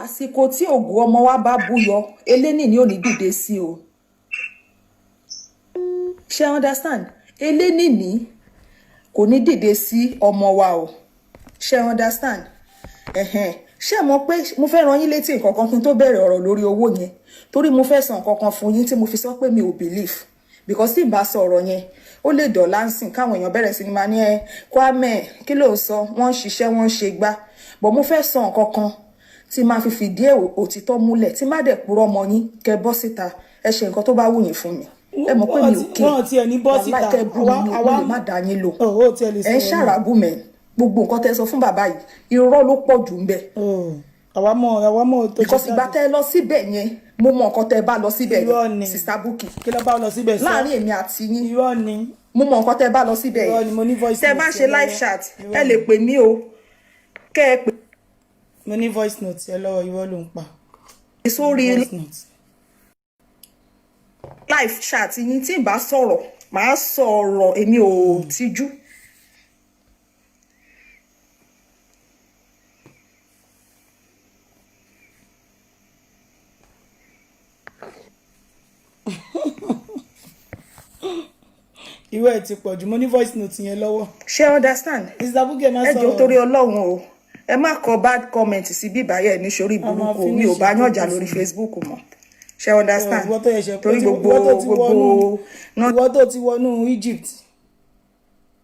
àsìkò tí ògo ọmọ wa bá búyọ eléni ni ò ní dìde sí o ṣé understand eléni ni kò ní dìde sí ọmọ wa o ṣé understand ṣé mo pé mo fẹ́ rán yín létí nǹkan kan kí n tó bẹ̀rẹ̀ ọ̀rọ̀ lórí owó yẹn torí mo fẹ́ sọ nǹkan kan fún yín tí mo fi sọ pé mi ò believe because tí n bá sọ ọ̀rọ̀ yẹn ó lè dọ̀lá ń sìn káwọn èèyàn bẹ̀rẹ̀ sí ni máa ní Kwame kí ló ń sọ wọ́n ń ṣiṣẹ́ wọ́n ń ṣe gbá but mo fẹ́ sọ nǹkan kan tí máa fi fìdí òtítọ́ múlẹ̀ tí má dẹ̀ purọ́ mọ́ yín kẹ́ bọ́ síta ẹ ṣe nǹkan tó bá wù yín fún mi ẹ mọ̀ pé mi ò kí aláìkẹ́ bú mi ò lè má dá yín lò ẹ ń ṣàràbù mẹ́ gbogbo nǹkan tẹ́ sọ fún bàbá yìí irọ́ ló pọ̀ jù ń bẹ̀. àwa mọ̀ tó because ìgbà tẹ́ lọ síbẹ̀ yẹn mo mọ nǹkan tẹ́ bá lọ síbẹ̀ yẹn Sister Bukky kí ló bá lọ síbẹ̀ sọ láàrin èmi àti yín irọ́ ni mo mọ nǹkan tẹ́ bá lọ síbẹ̀ yẹn tẹ́ bá ṣe live chat ẹ lè pè mí o kẹ́ ẹ pè. mo ní voice note ẹ lọ́wọ́ irọ́ ló ń pa. sórí live chat yín tí n bá sọ̀rọ̀ màá sọ̀rọ̀ èmi ò tijú. irú ẹ̀ ti pọ̀ jù mo ní voice note yẹn lọ́wọ́. ṣé understand. Sister Bukky máa sọ̀rọ̀ ẹ jọ̀ọ́ torí Ọlọ́run o ẹ má kọ bad comment sí bíbá yẹn ní sórí burúkú mi ò bá yànjà lórí Facebook mọ́ ṣé understand torí gbogbo ìwọ tó ti wọnú Egypt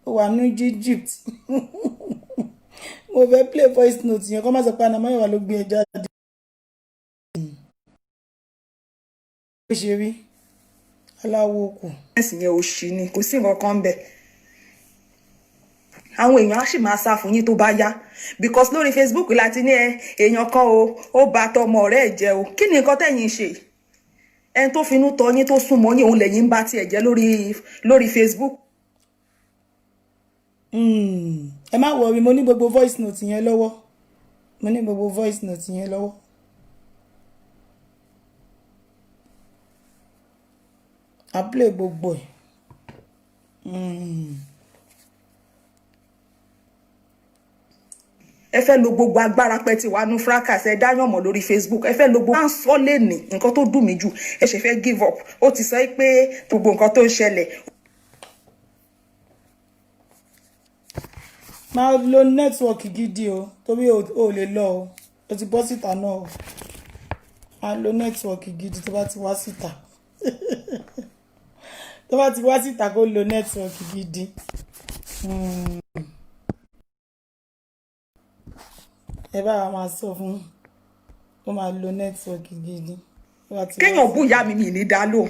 ó wà ní Egypt mo fẹ́ play voice note yẹn kọ́ má sọ pé Anamáyọ̀wá ló gbé ẹ jáde. ó ṣe rí aláwo kù. ẹ̀sìn yẹn ò ṣì ní kò sí nǹkan kan bẹ́ẹ̀ àwọn èèyàn á sì máa sá fún yín tó bá yá because lórí Facebook láti ní èèyàn kan o ó bà tọmọ ọ̀rẹ́ ẹ̀ jẹ́ o kí ni nǹkan tẹ̀yin ṣe ẹni tó finú tọ́ yín tó súnmọ́ yín òun lẹ́yìn ń bá tiẹ̀ jẹ́ lórí Facebook. ẹ má wọrí mo ní gbogbo voice note yẹn lọ́wọ́ mo ní gbogbo voice note yẹn lọ́wọ́. I play gbogbo ẹ̀. ẹ fẹ́ lo gbogbo agbára pẹ́ tí wàá nu fracas ẹ dáyàn mọ́ lórí Facebook ẹ fẹ́ lo gbogbo à ń sọ lẹ́nì nǹkan tó dùn mí jù ẹ ṣe fẹ́ give up ó ti sọ pé gbogbo nǹkan tó ń ṣẹlẹ̀. máa lo network gidi o torí o lè lọ o ti bọ́ síta náà o máa lo network gidi tó bá ti wá síta tó bá ti wá síta kó lo network gidi. ẹ bá wa máa sọ fún ó máa lo network gidi. kéèyàn bú ìyá mi ní dá lóhùn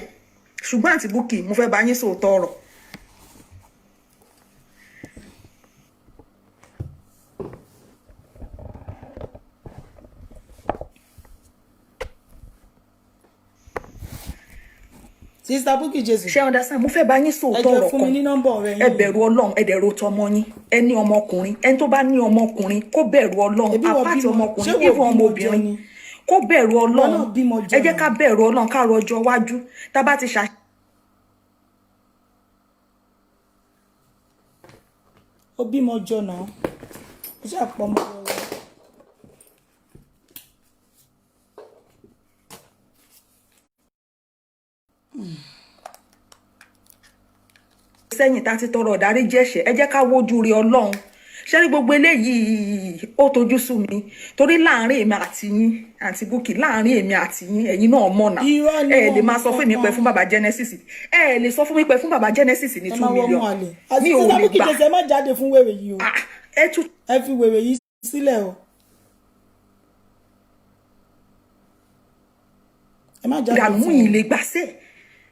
ṣùgbọ́n àǹtí Bukky mo fẹ́ bá yín sòótọ́ ọ̀rọ̀. Sister Bukky Jesse. ṣé understand mo fẹ́ bá yín sòótọ́ ọ̀rọ̀ kan ẹ bẹ̀rù Ọlọ́run ẹ dẹ̀rù tọmọ yín ẹ ní ọmọkùnrin ẹni tó bá ní ọmọkùnrin kó bẹ̀rù Ọlọ́run apáti ọmọkùnrin ìfọ̀ ọmọbìnrin kó bẹ̀rù Ọlọ́run ẹ jẹ́ ká bẹ̀rù Ọlọ́run ká rọjọ́ wájú tá bá ti ṣà. ó bímọ jọ náà ó ṣàpọ̀ ọmọ rẹ. sẹ́yìn tá ti tọrọ ìdáríjì ẹ̀ṣẹ̀ ẹ jẹ́ ká wojú rí Ọlọ́run ṣé rí gbogbo eléyìí ó tojú sú mi torí láàrin èmi àti yín àǹtí Bukky láàrin èmi àti yín ẹ̀yin náà mọ̀ náà ẹ lè máa sọ fún mi pé fún bàbá Genesis ẹ lè sọ fún mi pé fún bàbá Genesis ní 2 million mi ò lè gbà. ẹ má jáde fún wèrè yìí o ẹ fi wèrè yìí sílẹ̀ o ẹ má jáde fún. ìdààmú yìí lè gbà sẹ́ẹ̀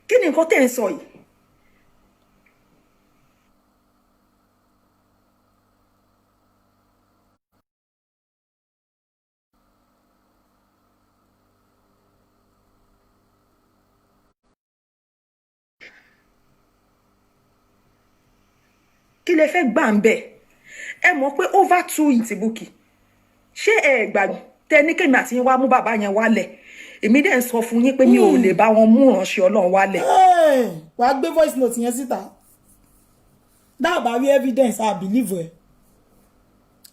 kí ni nǹkan tẹ́ ń sọ yìí. kí lẹ fẹ́ gbà ń bẹ̀ ẹ mọ̀ pé over 2 Aunty Bukky ṣé ẹ gbàgbọ́ tẹ ní kémi àti yín wá mú bàbá yẹn wálẹ̀ èmi dẹ̀ ń sọ fún yín pé mi ò lè bá wọn mú ìránṣẹ́ Ọlọ́run wálẹ̀. wàá gbé voice note yẹn síta dáàbà rí evidence I believe ẹ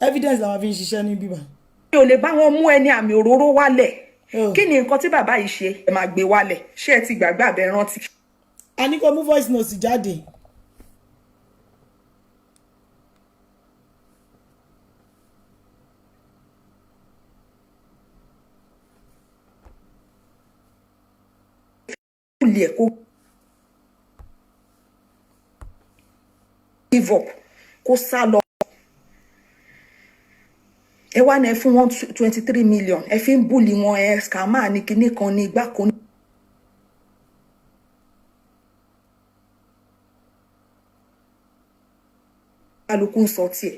evidence làwọn fi ń ṣiṣẹ́ ní bíbá. mi ò lè bá wọn mú ẹni àmì òróró wálẹ̀. Oh. Kí ni nǹkan tí bàbá yìí ṣe? Ẹ máa gbé wálẹ̀. Ṣé ẹ ti gbàgbé àbẹ rántí? A ní kó mú voice note jáde. Lè kó give up, kó sá lọ. Ẹ wá ní ẹ fún wọn 23 million. Ẹ fi ń búlì wọn, ẹ scammer ní kinní kan ní igbá kan. Kálukú ń sọ tiẹ̀.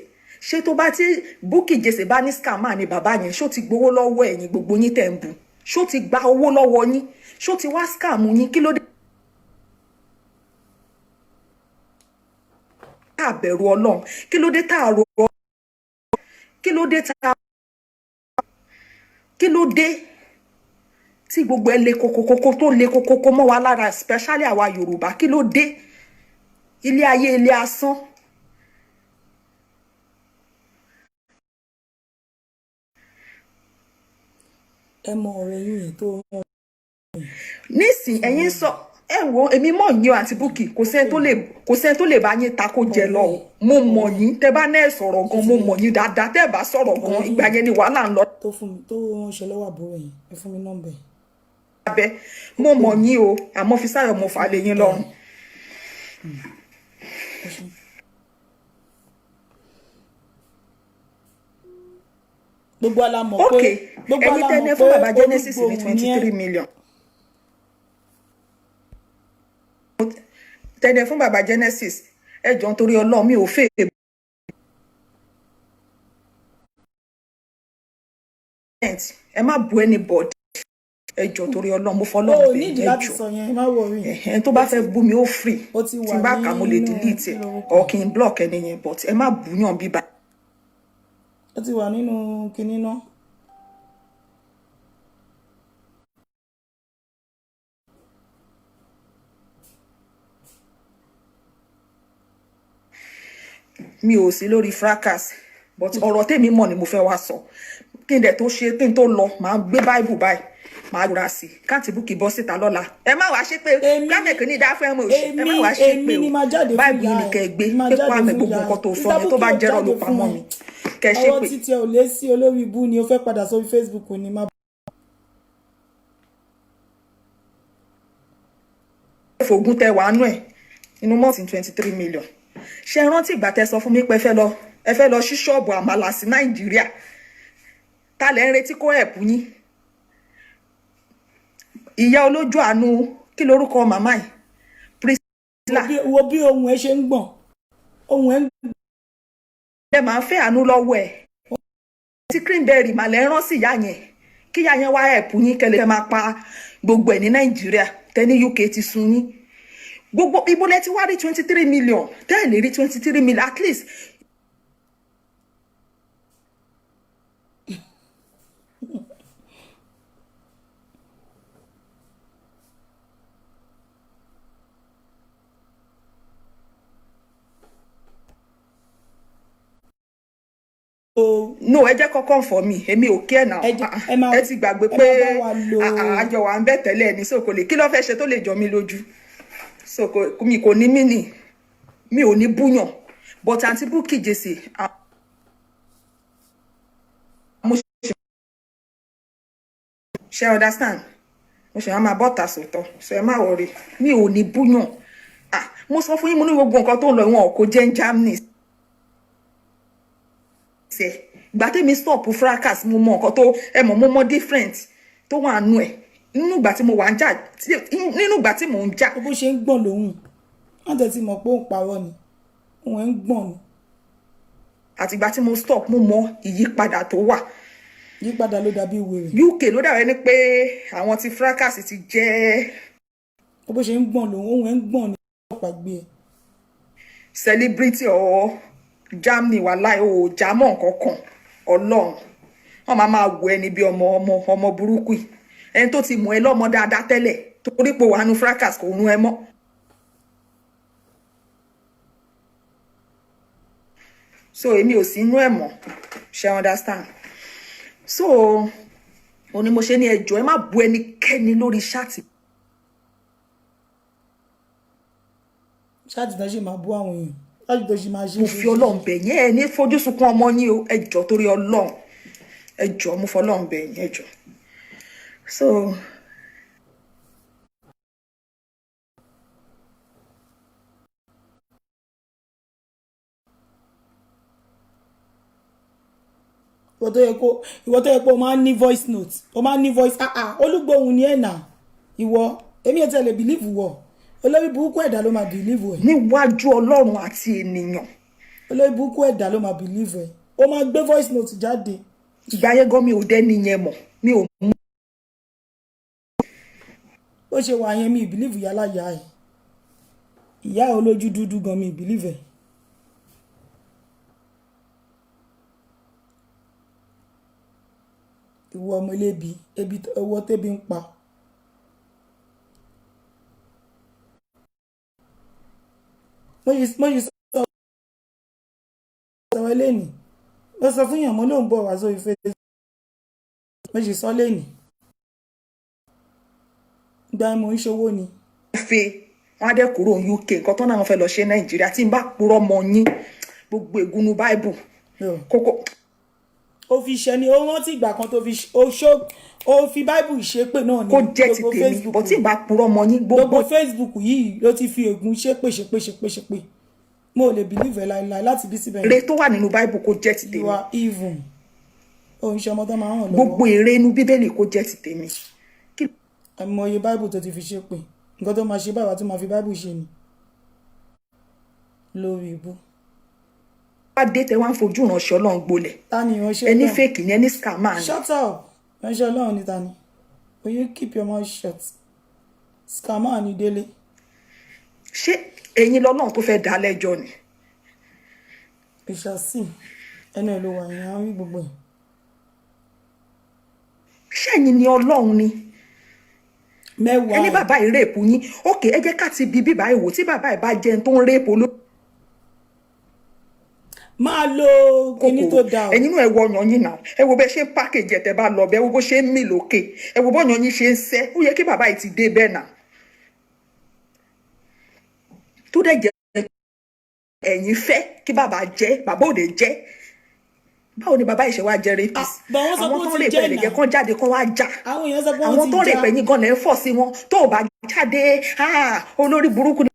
Ṣé tó bá tí Bukky Jesse bá ní scammer ní bàbá yẹn, ṣó ti gbowó lọ́wọ́ ẹ̀yin gbogbo yín tẹ̀ ń bú? Ṣó ti gba owó lọ́wọ́ yín? Ṣó ti wá scam yín? Kí ló dé? Tá bẹ̀rù Ọlọ́run. Kí ló dé tá ro? Kí ló dé tá? Kí ló dé tí gbogbo ẹ le kokokoko tó le kokoko mọ́ wa lára, especially àwa Yorùbá? Kí ló dé? Ilé ayé ilé asán. Ẹ mọ ọ̀rẹ́ yín yẹn tó rán. Nísìn ẹ̀yin sọ ẹ wo èmi mọ̀ yín o àti Bukky, kò sẹ́ni tó lè bá yín ta kó jẹ lọ. Mo mọ̀ yín, tẹ́ bá náà sọ̀rọ̀ gan, mo mọ̀ yín dáadáa. Tẹ́ bá sọ̀rọ̀ gan, ìgbà yẹn ni wàhálà ń lọ. Tó fún mi tó ránṣẹ́ lọ́wọ́ àbúrò yẹn. Ẹ fún mi nọ́mbà ẹ̀. Abẹ́ mo mọ̀ yín o, àmọ́ fi sáyọ̀ mo fà lé yín lọ́rùn. Gbogbo alamọ̀ Ok, pé ẹ̀yin tẹ́lẹ̀ fún bàbá Genesis ní 23 million. Tẹ́lẹ̀ fún bàbá Genesis, ẹ jọ̀ọ́ nítorí Ọlọ́run mi ò fẹ́. Ẹ má bu anybody. Ẹ jọ̀ọ́ torí Ọlọ́run mo fọlọ́run ó bẹ̀ nídìí ẹ láti jọ̀ọ́. sọ yẹn, má worry. Ẹn tó bá fẹ́ bú mi ó free. Ó ti wà Tí n bá kà mo lè nínú delete ẹ̀ lórúkọ. or kí n block ẹni yẹn, but ẹ má búyàn bíbá. Ó ti wà nínú kinní náà. Mi ò sí lórí fracas, but ọ̀rọ̀ tèmi mọ̀ ni mo fẹ́ wá sọ. Kí n dẹ̀ tó ṣe, kí n tó lọ, màá gbé Bible báyìí, màá rà sí. Káàntì Bukky bọ́ síta lọ́la. Ẹ má wá ṣe pé kámẹ̀kì ní dá fẹ́ mọ̀ òṣì. Ẹ má wá ṣe pé èmi ni máa jáde fún Bible ìyá yìí ni ẹ̀. kẹ́ ẹ gbé. Máa Pé jáde kó àmì fún gbogbo ìyá nǹkan tó ẹ̀. sọ yẹn tó bá Bukky jẹ́rọ̀ ló jáde pamọ́ fún mi. ẹ. Kẹ́ ẹ ṣe Ọwọ́ pé. títí ẹ ò lé sí olórí ibú ni ó fẹ́ padà sórí Facebook ni má. Fògùn tẹ wàá nú ẹ̀ inú mọ́ọ̀tì 23 million. Ṣé ẹ rántí ìgbà tẹ sọ fún mi pé ẹ fẹ́ lọ sí ṣọ́ọ̀bù àmàlà sí Nàìjíríà? Ta lẹ ń retí kó ẹ̀pù yín? Ìyá olójú àánú, kí lorúkọ màmá yìí? Priscilla. Wo bí ohun ẹ ṣe ń gbọ̀n. Ohun ẹ ń gbọ̀n. Ẹ máa ń fẹ́ àánú lọ́wọ́ ẹ̀. Tí Greenberry mà lẹ́ rán sí ìyá yẹn. Kí ìyá yẹn wá ẹ̀pù yín kẹ́lẹ́ fẹ́ máa pa gbogbo ẹ̀ ní Nàìjíríà. Tẹ́ni UK ti sun yín. Gbogbo ibo lẹ ti wá rí 23 million. Tẹ́ ẹ̀ lè rí 23 million at least. No, ẹ jẹ́ kọ́kọ́ fọ́ mi, èmi ò kí ẹ̀ náà. Ẹ ti gbàgbé pé àjọ wa ń bẹ̀ tẹ́lẹ̀ ní so kò lè, kí ló fẹ́ ṣe tó lè jọ mí lójú? So mi kò ní mí nì, mi ò ní búyàn, but àǹtí Bukky Jesse ṣe understand? Mo ṣe máa bọ́ta sòtọ́, so ẹ má worry, mi ò ní búyàn. Mo sọ fún yín mo ní gbogbo nǹkan tó ń lọ ìwọ̀n kò jẹ́ ń Germany. Ìgbà tèmi stop fracas mo mọ nǹkan tó ẹ mọ̀ mo mọ different tó wà nù ẹ̀ nínú ìgbà tí mo wà ń jà nínú ìgbà tí mò ń jà. Bó ṣe ń gbọ̀n lòun wọ́n tẹ̀ ti mọ̀ pé ó ń parọ́ ni òun ẹ̀ ń gbọ̀n ni. Àtìgbà tí mo stop mo mọ ìyípadà tó wà. Yípadà ló dàbí wèrè. UK ló dàbí ẹni pé àwọn ti fracas ti jẹ́. Bó ṣe ń gbọ̀n lòun òun ẹ̀ ń gbọ̀n ni ọ̀pá gbé ẹ. Celebrity or Germany wà láì o jámọ́ nǹkan kan Ọlọ́run wọ́n máa wọ ẹni bí ọmọ burúkú yìí ẹni tó ti mọ̀ ẹ́ lọ́mọ dáadáa tẹ́lẹ̀ torí pé wà nù fracas kò rún ẹ mọ́. So èmi ò sí inú ẹ̀ mọ́ ṣe understand so òun ni mo ṣe ní ẹjọ́ ẹ má bu ẹnikẹ́ni lórí ṣáàtì. ṣáàtì náà ṣe máa bú àwọn èèyàn ṣáàtì tó ṣe máa ṣe. mo fi Ọlọ́run bẹ̀ yín ẹ ní fojú sunkún ọmọ yín o ẹjọ́ torí Ọlọ́run ẹjọ́ mo fọ Ọlọ́run bẹ̀ yín ẹjọ́ so. ìwọ tó yẹ kó o máa ń ní voice note o máa ń ní voice olúgbòhùn ni ẹ̀ nà ìwọ èmi ẹ̀ tẹ̀lé believe wọ olórí burúkú ẹ̀dá ló máa believe ẹ̀. níwájú Ọlọ́run àti ènìyàn. olórí burúkú ẹ̀dá ló máa believe ẹ̀ o máa gbé voice note jáde. ìgbà yẹn gan mi ò dẹ́ nìyẹn mọ̀ mi ò mú. bó ṣe wà yẹn mi believe yálà yá ẹ̀ ìyá olójú dúdú gan mi believe ẹ̀. ìwọ ọmọ elébi ebi owó tẹ́bi ń pa. mo yìí sọ̀rọ̀ lẹ́nì mo sọ fún yàn mo lóun bọ̀ wá sórí Facebook mo sì sọ lẹ́nì gba mo ń ṣòwò ni. wọ́n á dẹ́ kúrò UK nǹkan tó náà wọ́n fẹ́ lọ ṣe Nàìjíríà tí n bá purọ́ mọ́ yín gbogbo ègúnú báìbù kókó. ó fi ṣe ni ó rántí ìgbà kan tó fi ó fi báìbù ṣépè náà ní kó jẹ́ ti tèmi bọ́ tí n bá purọ́ mọ́ yín gbogbo Facebook yìí ló ti fi ègún ṣépè mo ò lè believe ẹ láìláì láti bí síbẹ̀. èrè tó wà nínú báìbù kó jẹ́ ti tèmi. you are evil òun ṣe ọmọ tó máa ń ràn lọ́wọ́. gbogbo èrè inú bíbélì kó jẹ́ ti tèmi. àìmọye báìbù tó ti fi ṣépè nǹkan tó máa ṣe báwa tó máa fi báìbù ṣe ni lórí ibú. wá dé tẹ wá ń fojú ránṣẹ́ Ọlọ́run gbolẹ̀. ta ni ìránṣẹ́ Ọlọ́run? ẹni fake ni ẹni scammer ni. shut up ránṣẹ́ Ọlọ́run ni ta ni will you keep your mouth shut scammer ni Délé. ṣé ẹ̀yin lọ́lọ́run tó fẹ́ dá lẹ́jọ́ ni. ìṣàsìn ẹnu ẹ̀ ló wà yẹn á rí gbogbo ẹ̀. ṣé ẹ̀yin ni Ọlọ́run ni. mẹ́wàá ẹni bàbá yìí rèépù yín ókè ẹ jẹ́ ká ti bi bíbá ìwò tí bàbá yìí bá jẹun tó ń rèépù ló. máa lo kíní tó dáa o. ẹ̀yin náà ẹ wo ọyàn yín náà ẹ wo bẹ ṣe ń pákéjì ẹ tẹ bá lọ bẹ ẹ wo bó ṣe ń mì lókè ẹ wo bọyàn yín ṣe ń sẹ ó yẹ kí bàbá yìí ti dé bẹ́ẹ̀ náà. tó dẹ̀ jẹ́ ẹ̀yin fẹ́ kí bàbá jẹ́ bàbá òde jẹ́ báwo ni bàbá ìṣe wa jẹ́ rapist àwọn tó lè pẹ̀ lè jẹ́ kán jáde kán wá jà àwọn tó lè pẹ̀ yín gan lẹ́ ń fọ̀ sí wọn tó ò bá jáde olórí burúkú ni.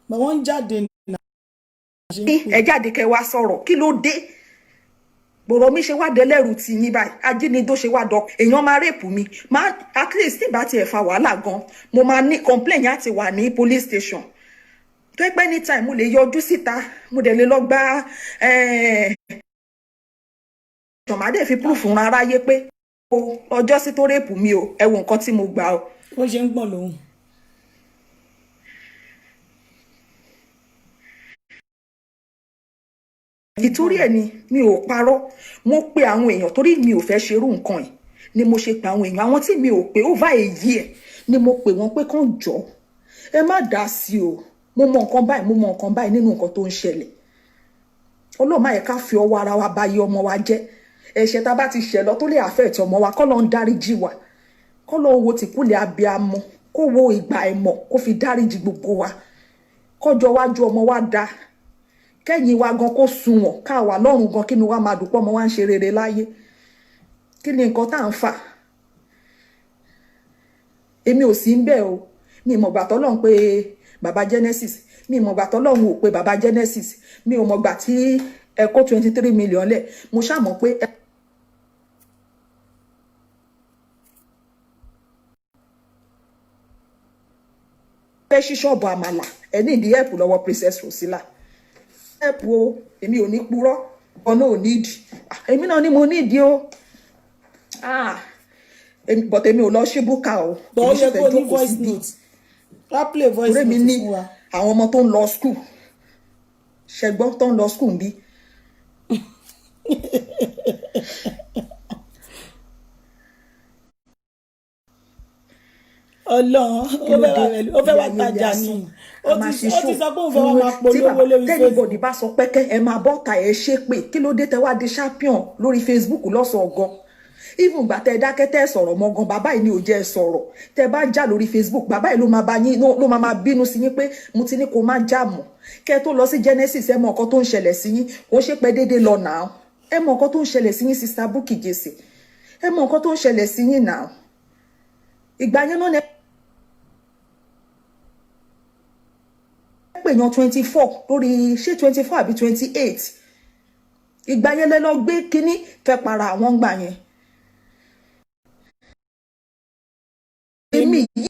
but wọ́n ń jáde náà. ẹ jáde kẹ́ wá sọ̀rọ̀ kí ló dé gbòòrò mi ṣe wá dẹlẹ́rù tì yín báyìí ajínigbó ṣe wá dọ èèyàn máa rèpù mi máa at least tí bá tiẹ̀ fa wàhálà gan mo máa ní complain yẹn àti wà ní police station tó ẹ pẹ́ ní time mo lè yọjú síta mo dẹ̀ lè lọ gba ṣọ̀mádé fi proof fún aráyé pé ọjọ́ sí tó rèpù mi o ẹ wo nǹkan tí mo gbà o. ó ṣe ń gbọ̀n lòun. ìtorí ẹ̀ ni mi ò parọ́ mo pe àwọn èèyàn torí mi ò fẹ́ ṣerú nǹkan ẹ̀ ni mo ṣe pe àwọn èèyàn àwọn tí mi ò pé over a year ni mo pè wọ́n pé kán jọ ẹ má dá sí o mo mọ nǹkan báyìí nínú nǹkan tó ń ṣẹlẹ̀ Ọlọ́run má yẹ ká fi ọwọ́ ara wa báyé ọmọ wa jẹ́ ẹ̀ṣẹ̀ tá a bá ti ṣẹ̀ lọ tó lè affect ọmọ wa kọ́ ló ń dáríjì wa kọ́ ló ń wo tìkúlẹ̀ abiyamọ kó wo ìgbà ẹ̀mọ́ kó fi dáríjì gbogbo wa kọjọ wájú ọmọ wa dáa kẹ́yìn wa gan kó sunwọ̀n ká wà lọ́rùn gan kí ni wá máa dùpọ̀ ọmọ wa ń ṣe rere láyé kí ni nǹkan tá à ń fà èmi ò sí ń bẹ̀ o mi ìmọ̀gbà tọ́lọ́run pé bàbá Genesis mi ìmọ̀gbà tọ́lọ́run ò pé bàbá Genesis mi ò mọ̀gbà tí ẹ kó 23 million lẹ̀ mo ṣàmọ̀ pé fẹ́ ṣí ṣọ́ọ̀bù àmàlà ẹ ní ìdí ẹ̀pù lọ́wọ́ Princess Rosila ẹ̀pù o èmi ò ní purọ́ ọ̀nà ò nídìí èmi náà ni mo nídìí o but èmi ò lọ ṣí búkà o èmi ṣe fẹ́ jókòó sí bí ọ̀rẹ́ mi ní àwọn ọmọ tó ń lọ school ṣẹgbọ́n tó ń lọ school bí. Ọlọ́run ó fẹ́ wá tajà ni a máa ṣe ó ti sọ pé òun fẹ́ wá máa polówó lórí tẹ́nibọ̀dì bá sọ pẹ́kẹ́ ẹ máa bọ́ta ẹ ṣépè kí ló dé tẹ́ wá di champion lórí Facebook lọ́sọ̀ọ́ gan even gbà tẹ́ dákẹ́ tẹ́ sọ̀rọ̀ mọ́ gan bàbá yìí ni ò jẹ́ sọ̀rọ̀ tẹ́ bá jà lórí Facebook bàbá yìí ló máa bá yín ló máa bínú sí yín pé mo ti ní kó má jà mọ́ kẹ́ tó lọ sí Genesis ẹ mọ nǹkan tó ń ṣẹlẹ̀ sí yín kò ṣe pé déédéé lọ nà ẹ mọ nǹkan tó ń ṣẹlẹ̀ sí yín Sister Bukky Jesse ẹ mọ nǹkan tó ń ṣẹlẹ̀ sí yín nà ìgbà yẹn náà pè yan 24 lórí ṣé 24 àbí 28 ìgbà yẹn lẹ lọ gbé kínní fẹ́ para àwọn gbà yẹn èmi yìí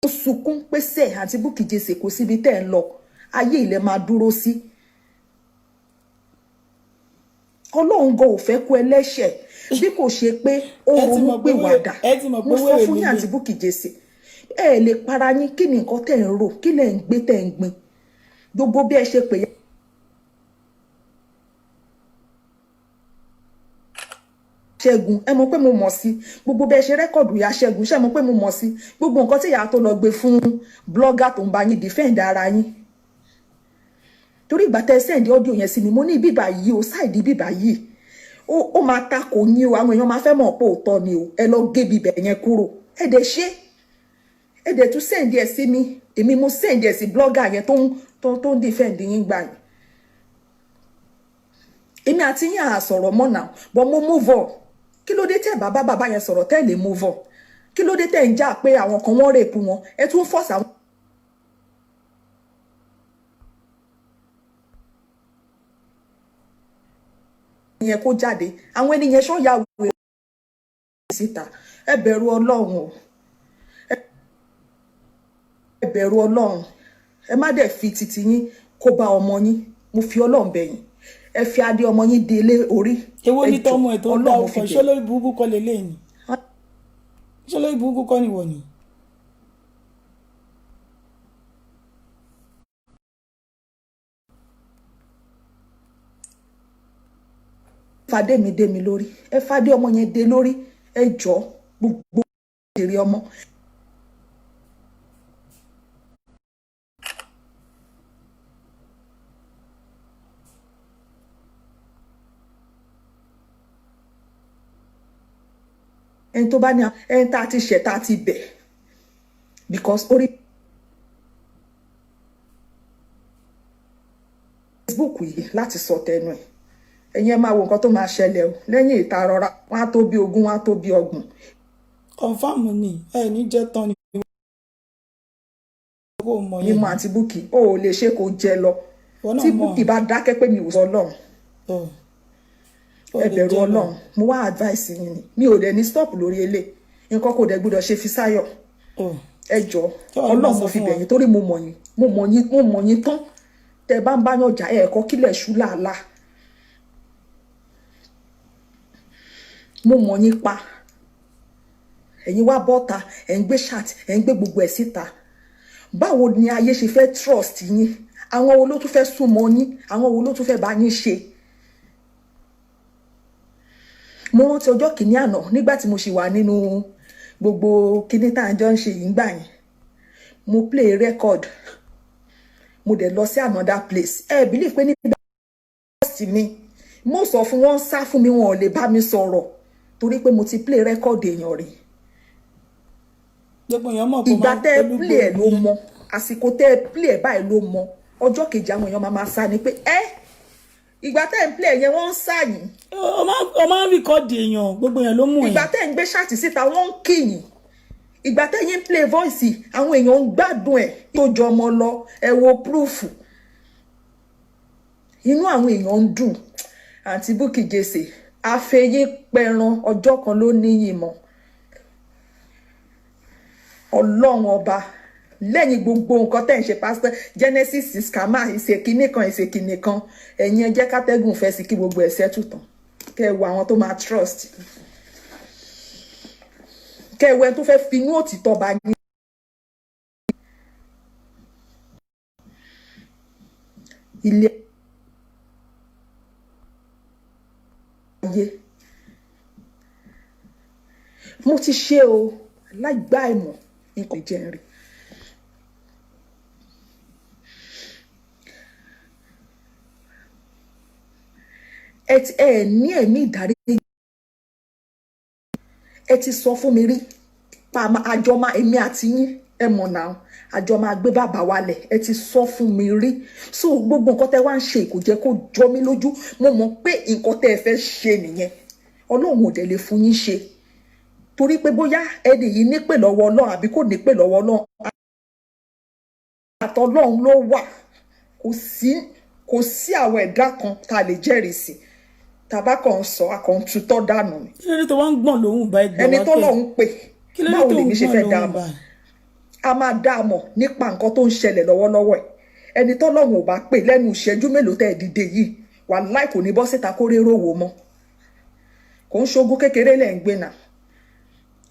ó sunkún pèsè àti Bukky Jesse kò síbi tẹ́ ń lọ ayé ilẹ̀ máa dúró sí Ọlọ́run gan ò fẹ́ kú ẹlẹ́ṣẹ̀ bí kò ṣe pé ó ronú pé wàdà mo sọ fún yín àti Bukky Jesse ẹ lè para yín kí ni nǹkan tẹ́ ń rò kí lẹ ń gbé tẹ́ ń gbin gbogbo bí ẹ ṣe pè é Ṣẹ́gun ẹ mọ̀ pé mo mọ̀ sí gbogbo bẹ́ẹ̀ ṣe rẹ́kọ̀dù ìyá Ṣẹ́gun ṣe mọ̀ pé mo mọ̀ sí gbogbo nǹkan tí ìyá tó lọ gbé fún blogger tó ń bá yín defend ara yín torí ìgbà tẹ́ send audio yẹn sí mi mo ní bíbà yìí o ṣáìdì bíbà yìí ó máa takò yín o àwọn èèyàn máa fẹ́ mọ̀ pé òótọ́ ni o ẹ lọ gé bíbẹ̀ yẹn kúrò ẹ dẹ̀ ṣe ẹ dẹ̀ tún send ẹ sí mi èmi mo send ẹ sí blogger yẹn tó ń defend yín gbà yín èmi àti yín à sọ̀rọ̀ mọ́ náà but mo move on kí ló dé tẹ́ bàbá yẹn sọ̀rọ̀ tẹ́ lè move on kí ló dé tẹ́ ń jà pé àwọn kan wọ́n rèpù wọn ẹ tún force àwọn yẹn kó jáde àwọn ènìyàn ṣọ́ ya wèrè síta ẹ bẹ̀rù Ọlọ́run o ẹ bẹ̀rù Ọlọ́run ẹ má dẹ̀ fi titi yín kó bá ọmọ yín mo fi Ọlọ́run bẹ̀ yín ẹ fi adé ọmọ yín délé orí èwo ní tọmọ ẹ tó ń dá ọkọ ṣé lórí burúkú kọ́ lélẹ́yìn ṣé lórí burúkú kọ́ nìwọ ni. fàdé mi dé mi lórí ẹ fàdé ọmọ yẹn dé lórí ẹ jọ gbogbo èrè ọmọ. ẹni tó bá ní ẹni tá a ti ṣẹ̀ tá a ti bẹ̀ because orí Facebook yìí láti sọ tẹnu ẹ̀ ẹ̀yin ẹ máa wo nǹkan tó máa ṣẹlẹ̀ o lẹ́yìn ìta rọra wọn á tó bí 20 wọn á tó bí 30. kọ̀ǹfàmù ni ẹ ní jẹ́ tán ni kò mọ̀ yẹn. mímọ àti Bukky o ò lè ṣe kó jẹ lọ tí Bukky bá dákẹ́ pé mi ò sọ Ọlọ́run ẹ bẹ̀rù Ọlọ́run mo wá advice yín ni mi ò dẹ̀ ní stop lórí ilé nǹkan kò dẹ̀ gbọ́dọ̀ ṣe Fisáyọ̀ ẹ jọ Ọlọ́run mo fi bẹ̀ yín torí mo mọ̀ yín tán tẹ bá ń báyàn jà ẹ̀ẹ̀kọ́ kílẹ̀ ṣú làálà mo mọ̀ yín pa ẹ̀yin wá bọ́ta ẹ̀ ń gbé chat ẹ̀ ń gbé gbogbo ẹ̀ síta báwo ni ayé ṣe fẹ́ trust yín àwọn wo ló tún fẹ́ súnmọ́ yín àwọn wo ló tún fẹ́ bá yín ṣe. mo rántí ọjọ́ kìíní àná nígbà tí mo ṣì wà nínú gbogbo kíní tá à ń jọ ń ṣe yìí gbà yẹn mo play record mo dẹ̀ lọ sí another place ẹ believe pé nígbà tí mo sọ fún wọn sá fún mi wọn ò lè bá mi sọ̀rọ̀ torí pé mo ti play record èèyàn rí ìgbà tẹ́ ẹ play ẹ̀ ló mọ àsìkò tẹ́ ẹ play ẹ̀ báyìí ló mọ ọjọ́ kejì àwọn èèyàn máa sá ni pé ìgbà tẹ́ ń play yẹn wọ́n ń sáyìn. o máa ń rìkọ́dì èèyàn gbogbo èèyàn ló mú yẹn. ìgbà tẹ́ ń gbé ṣáàtì síta wọ́n ń kíyìn ìgbà tẹ́ yín play voice àwọn èèyàn ń gbádùn ẹ̀ tó jọ ọmọ lọ ẹ wo proof inú àwọn èèyàn ń dùn àǹtí Bukky Jesse àfẹyín pẹran ọjọ́ kan ló níyì mọ́ Ọlọ́run ọba lẹ́yìn gbogbo nǹkan tẹ́ ń ṣe pásítọ̀ Genesis scammer ìṣèkínní kan ẹ̀yin ẹ jẹ́ kátẹ́gùn fẹ́ sí kí gbogbo ẹ̀ ṣẹ́tù tán kẹ́ ẹ wo àwọn tó máa trust kẹ́ ẹ wo ẹni tó fẹ́ finú òtítọ́ bá yín. ilé ayé mo ti ṣe o láìgbá ìmọ̀ nǹkan ìjẹrin ẹ ní ẹ̀mí ìdáríjì. Ẹ ti sọ fún mi rí pa àjọ máa èmi àti yín ẹ mọ̀ náà àjọ máa gbé bàbá wálẹ̀. Ẹ ti sọ fún mi rí. So gbogbo nǹkan tẹ́ wá ń ṣe kò jẹ́ kó jọ mí lójú. Mo mọ̀ pé nǹkan tẹ́ ẹ fẹ́ ṣe nìyẹn. Ọlọ́run ò dẹ̀ lè fún yín ṣe. Torí pé bóyá ẹni yìí nípè lọ́wọ́ Ọlọ́run àbí kò nípè lọ́wọ́ Ọlọ́run. Àtọlọ́run ló wà. Kò sí àwọn ẹ̀dá kan tá a lè jẹ́rìí sí. Tàbá kan sọ akàn tutọ́ dànù ni. Kí ló dé tó wá ń gbọ̀n lóhùn bá ẹgbẹ́ wa kẹ́? Ẹni tó lọ́hùn pè. Kí ló dé Báwo tó ń lèmi ṣe gbọ̀n fẹ́ dá a lóhùn mọ̀? báyìí? A máa dá a mọ̀ nípa nǹkan tó ń ṣẹlẹ̀ lọ́wọ́lọ́wọ́ ẹ̀. Ẹni tó lọ́hùn ò bá pè lẹ́nu ìṣẹ́jú mélòó tẹ́ ẹ dìde yìí. Wàláì kò ní bọ́ síta kó rérò wò mọ́. Kò ń ṣogún kékeré lẹ̀ ń gbé náà.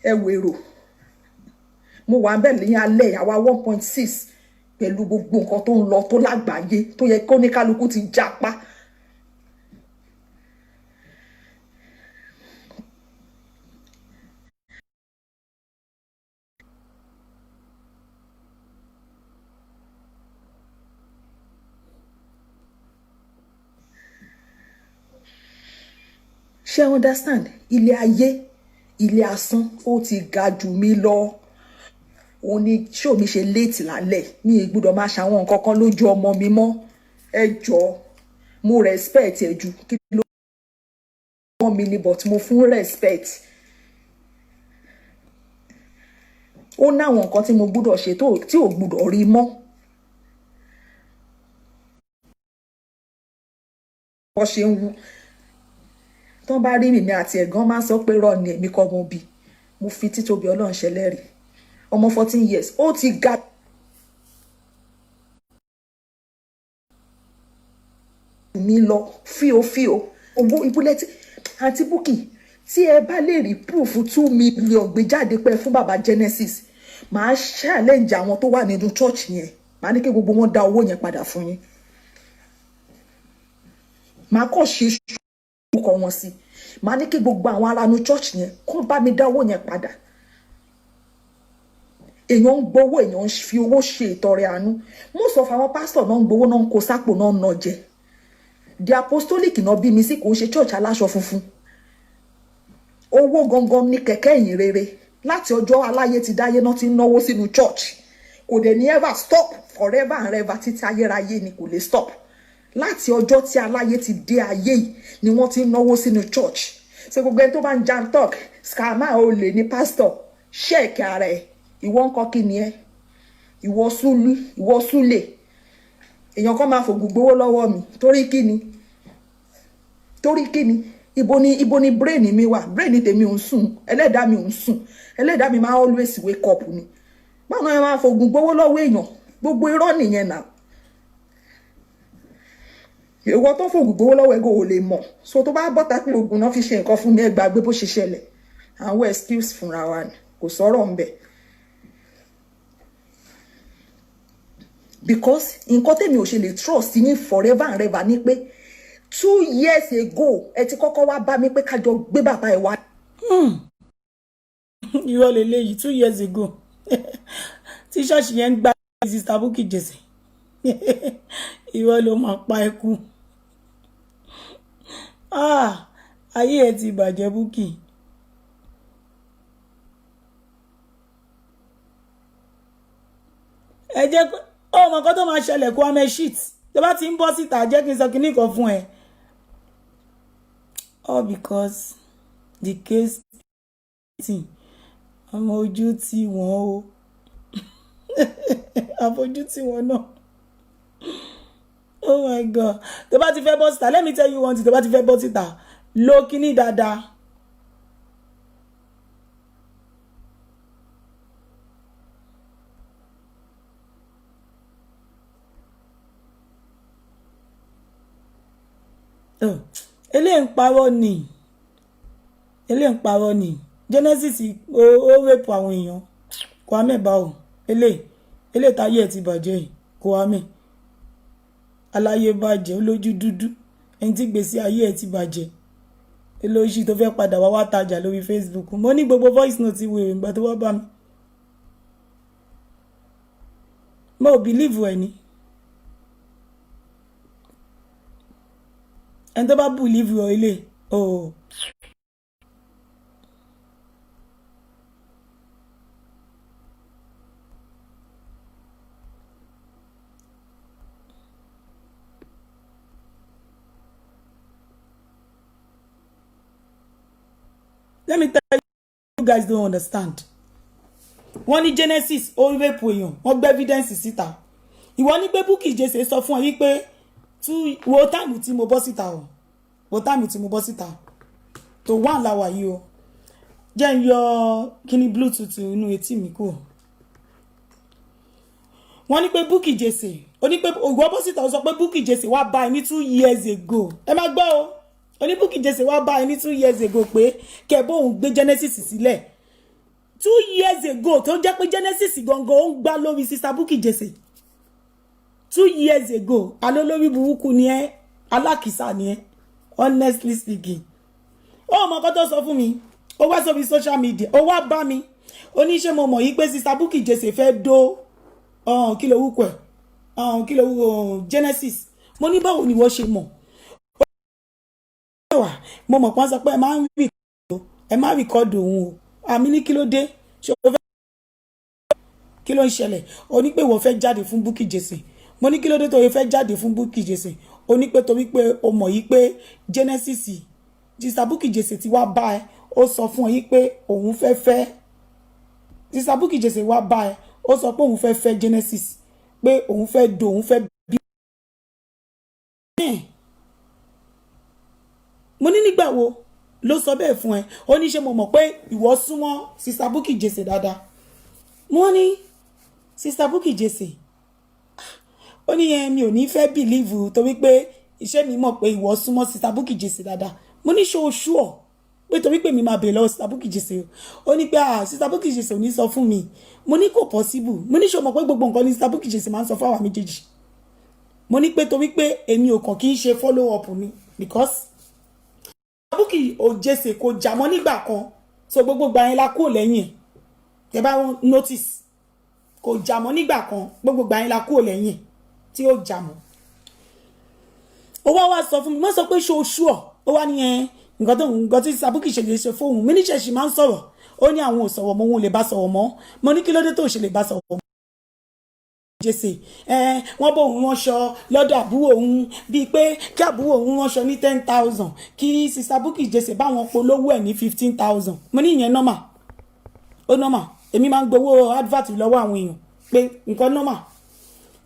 Ẹ wèrò. Mo wà ń bẹ̀ ní alẹ́ àwa 1.6 pẹ̀lú gbogbo nǹkan tó ń lọ tó lágbàáyé tó yẹ kó ní kálukú ti jápa. Ṣé understand? Ilé ayé, ilé asán, ó ti ga jù mí lọ. Òun ni ṣó mi ṣe léètì lálẹ́. Mi ì gbọ́dọ̀ máa ṣàwọn nǹkan kan lójú ọmọ mi mọ́. Ẹ jọ̀ọ́, mo respect ẹ ju kí ló mọ́ mi ni but mo fún respect. Ó náwọn nǹkan tí mo gbọ́dọ̀ ṣe tí ò gbọ́dọ̀ rí mọ́. Wọ́n ṣe ń wú. Tán bá rí mi àti ẹ̀gán máa sọ pé rọ ni èmi kọ́ mo bí. Mo fi títóbi Ọlọ́run ṣẹlẹ́rìí. Ọmọ 14 years ó ti ga mi lọ fíofío owó ibúlẹ́tì àti Bukky tí ẹ bá lè rí proof 2 million gbé jáde pé fún bàbá Genesis màá challenge àwọn tó wà nínú church yẹn màá ní kí gbogbo wọn dá owó yẹn padà fún yín màá kàn ṣe orúkọ wọn sí màá ní kí gbogbo àwọn ará inú church yẹn kó bá mi dá owó yẹn padà. Èèyàn ń gbowó èèyàn ń fi owó ṣe ìtọrẹ àánú most of àwọn pastor náà ń gbowó náà ń kó sápò náà ń ná jẹ the apostolic náà bí mi sí kò ń ṣe church aláṣọ funfun owó gangan ní kẹ̀kẹ́ ìyìn rere láti ọjọ́ aláyé ti dáyé náà ti ń náwó sínú church kò dẹ̀ ní ever stop forever and ever títí ayérayé ni kò lè stop láti ọjọ́ tí aláyé ti dé ayé yìí ni wọ́n ti ń náwó sínú church ṣe gbogbo ẹni tó bá ń jam talk scammer olè ní pastor ṣẹ́ẹ̀kì ara ẹ̀ ìwọ ń kọ́ kí ni ẹ ìwọ súlè èèyàn kan máa fògùn gbowó lọ́wọ́ mi torí kí ni ibo ni brain mi wà brain tèmi ò ń sùn ẹlẹ́dàá mi ò ń sùn ẹlẹ́dàá mi máa always wake up ni báwọn ẹ máa fògùn gbowó lọ́wọ́ èèyàn gbogbo irọ́ nìyẹn náà ìwọ tó fògùn gbowó lọ́wọ́ ẹgbẹ́ ò lè mọ̀ so tó bá bọ́ta pé oògùn náà fi ṣe nǹkan fún mi ẹ gbàgbé bó ṣe ṣẹlẹ̀ àwọn excuse fúnra wa ni kò sọ̀rọ̀ ń bẹ̀. Because nǹkan tèmi ò ṣe lè trust yín forever and ever ni pé 2 years ago ẹ ti kọ́kọ́ wá bá mi pé kájọ gbé bàbá ẹ wá. Irọ́ lélẹ́yìí 2 years ago tí ṣọ́ọ̀ṣì yẹn ń gbá Sister Bukky Jesse irọ́ ló máa pa ẹ kú ayé ẹ ti bàjẹ́ Bukky. Ẹ jẹ́ pé ọmọ kan tó máa ṣẹlẹ̀ kó amẹ́ shit tó bá ti ń bọ́ síta jẹ́ kí n sọ kíní kan fún ẹ all because the case thing ọmọ ojú tí wọ́n o àfojú tí wọ́n náà oh my god tó bá ti fẹ́ bọ́ síta let me tell you one thing tó bá ti fẹ́ bọ́ síta lo kíní dáadáa. Eléyìí ń parọ́ ni Genesis ó rẹ́pù àwọn èèyàn kò á mẹ́ba o eléyìí táyé ẹ̀ ti bàjẹ́ yìí kò á mẹ́ aláyé bàjẹ́ olójú dúdú ẹni tí gbèsè ayé ẹ̀ ti bàjẹ́ olóṣì tó fẹ́ padà wá tajà lórí Facebook mo ní gbogbo voice note wèrè ìgbà tó wá bá mi mo ò believe ẹ̀ ni ẹni tó bá believe ọ ilé oh. Let me tell you guys don't understand. Wọ́n ní Genesis ó rape èèyàn, wọ́n gbé evidence síta. Ìwọ ní pé Bukky Jesse sọ fún ọ yí pé wo time tí mo bọ́ síta o. Wo time tí mo bọ́ síta. To one la wà yìí o. Jẹ́ n yọ kíní Bluetooth inú etí mi kúrò. Wọ́n ní pé Bukky Jesse, ó ní pé ìwọ bọ́ síta ó sọ pé Bukky Jesse wá bá ẹ ní 2 years ago. Ẹ má gbọ́ o. Ó ní Bukky Jesse wá bá ẹ ní 2 years ago pé kẹ́ bó òun gbé Genesis sílẹ̀. 2 years ago tó jẹ́ pé Genesis gangan ó ń gbá lórí sister Bukky Jesse. 2 years ago alo lórí burúkú ni ẹ́, alákìsà ni ẹ́, honestly speaking. Ó mọ nǹkan tó sọ fún mi, ó wá sórí social media, ó wá bá mi, ó ní ṣé mo mọ̀ yí pé sister Bukky Jesse fẹ́ dó kí ló wúkọ ẹ̀, kí ló wú Genesis. Mo ní báwo ni wọ́n ṣe mọ̀. Mo mọ̀ pọ́n sọ pé ẹ má rìkọ́dù òun o. Àmì ní kí ló dé? Ṣé o fẹ́ kí ló ń ṣẹlẹ̀? Ó ní pé wọ́n fẹ́ jáde fún Bukky Jesse. Mo ní kí ló dé tó fẹ́ jáde fún Bukky Jesse? Ó ní pé torí pé o mọ̀ yí pé Genesis sister Bukky Jesse ti wá bá ẹ, ó sọ fún ọ yí pé òun fẹ́ sister Bukky Jesse wá bá ẹ, ó sọ pé òun fẹ́ Genesis, pé òun fẹ́ do òun fẹ́ bí. Mo ní nígbà wo ló sọ bẹ́ẹ̀ fún ẹ? Ó ní ṣé mo mọ̀ pé ìwọ súnmọ́ sister Bukky Jesse dáadáa. Mo ní sister Bukky Jesse. Ó ní yẹn mi ò ní fẹ́ believe torí pé iṣẹ́ mi mọ̀ pé ìwọ súnmọ́ sister Bukky Jesse dáadáa. Mo ní ṣó sure pé torí pé mi máa bèèrè lọ́wọ́ sister Bukky Jesse. Ó ní pé sister Bukky Jesse ò ní sọ fún mi. Mo ní kò possible. Mo ní ṣó mọ̀ pé gbogbo nǹkan ni sister Bukky Jesse máa ń sọ fún àwa méjèèjì. Mo ní pé torí pé èmi ò kàn kí ń ṣe follow up ni because Bukky Jesse kò jámọ́ nígbà kan, so gbogbo gba yẹn la kúrò lẹ́yìn ẹ̀. Tẹ́ bá notice kò jámọ́ nígbà kan, gbogbo gba yẹn la kúrò lẹ́yìn ẹ̀ tí ó jámọ́. Ó wá sọ fún mi, mo sọ pé ṣó sure. Ó wá ní nǹkan tí sister Bukky ṣe fóun mi níṣẹ́ ṣì máa ń sọ̀rọ̀. Ó ní àwọn ò sọ̀rọ̀ mọ́, òun lè bá sọ̀rọ̀ mọ́. Mo ní kí ló dé tó ṣe lè bá sọ̀rọ̀ mọ́ Jesse? Wọ́n bó òun ránṣọ lọ́dọ̀ àbúrò òun bíi pé kí àbúrò òun ránṣọ ní 10,000 kí sister Bukky Jesse bá wọn polówó ẹ̀ ní 15,000. Mo ní ìyẹn normal. Ó normal. Èmi máa ń gbowó advert lọ́wọ́ àwọn èèyàn pé nǹkan normal.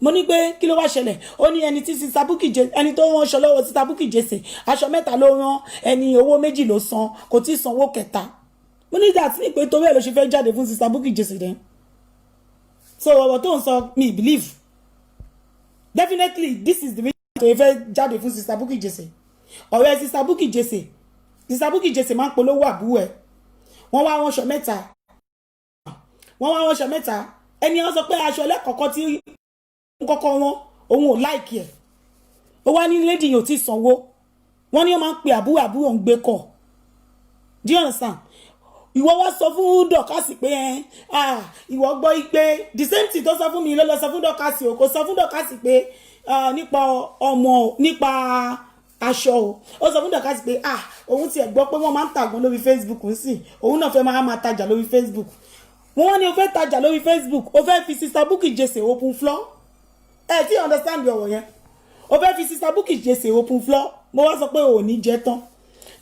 Mo ní pé kí ló wá ṣẹlẹ̀? Ó ní ẹni tí sister Bukky Jesse, ẹni tó ránṣọ lọ́wọ́ sister Bukky Jesse, aṣọ 3 ló rán, ẹni owó 2 ló san, kò tí sanwó 3. Mo ní that ní pé torí ẹ̀ ló ṣe fẹ́ jáde fún sister Bukky Jesse den. So ọ̀rọ̀ tó ń sọ me believe. Definitely this is the reason tó fẹ́ jáde fún sister Bukky Jesse. Ọ̀rẹ́ sister Bukky Jesse. Sister Bukky Jesse máa ń polówó àbúrò ẹ̀. Wọ́n wá ránṣọ 3. Ẹni wọ́n sọ pé aṣọ ẹlẹ́kọ̀ọ́kọ́ tí kọ́kọ́ wọn òun ò like ẹ̀. Ó wá ní lady yóò ti sanwó. Wọ́n ní wọ́n máa ń pe àbúrò ń gbé kọ̀. Do you understand? Ìwọ wá sọ fún Dorcas pé ìwọ gbọ́ pé the same thing tó sọ fún mi ló lọ sọ fún Dorcas o, kò sọ fún Dorcas pé nípa ọmọ nípa aṣọ o. Ó sọ fún Dorcas pé òun ti ẹ̀ gbọ́ pé wọ́n máa ń tàgbọ́n lórí Facebook nsìn, òun náà fẹ́ máa tajà lórí Facebook. Wọ́n ní ó fẹ́ tajà lórí Facebook, ó fẹ́ fi sister Bukky Jesse open floor. Tí understand ọ̀rọ̀ yẹn. Ó fẹ́ fi sister Bukky Jesse open floor. Mo wá sọ pé ò ní jẹ tán.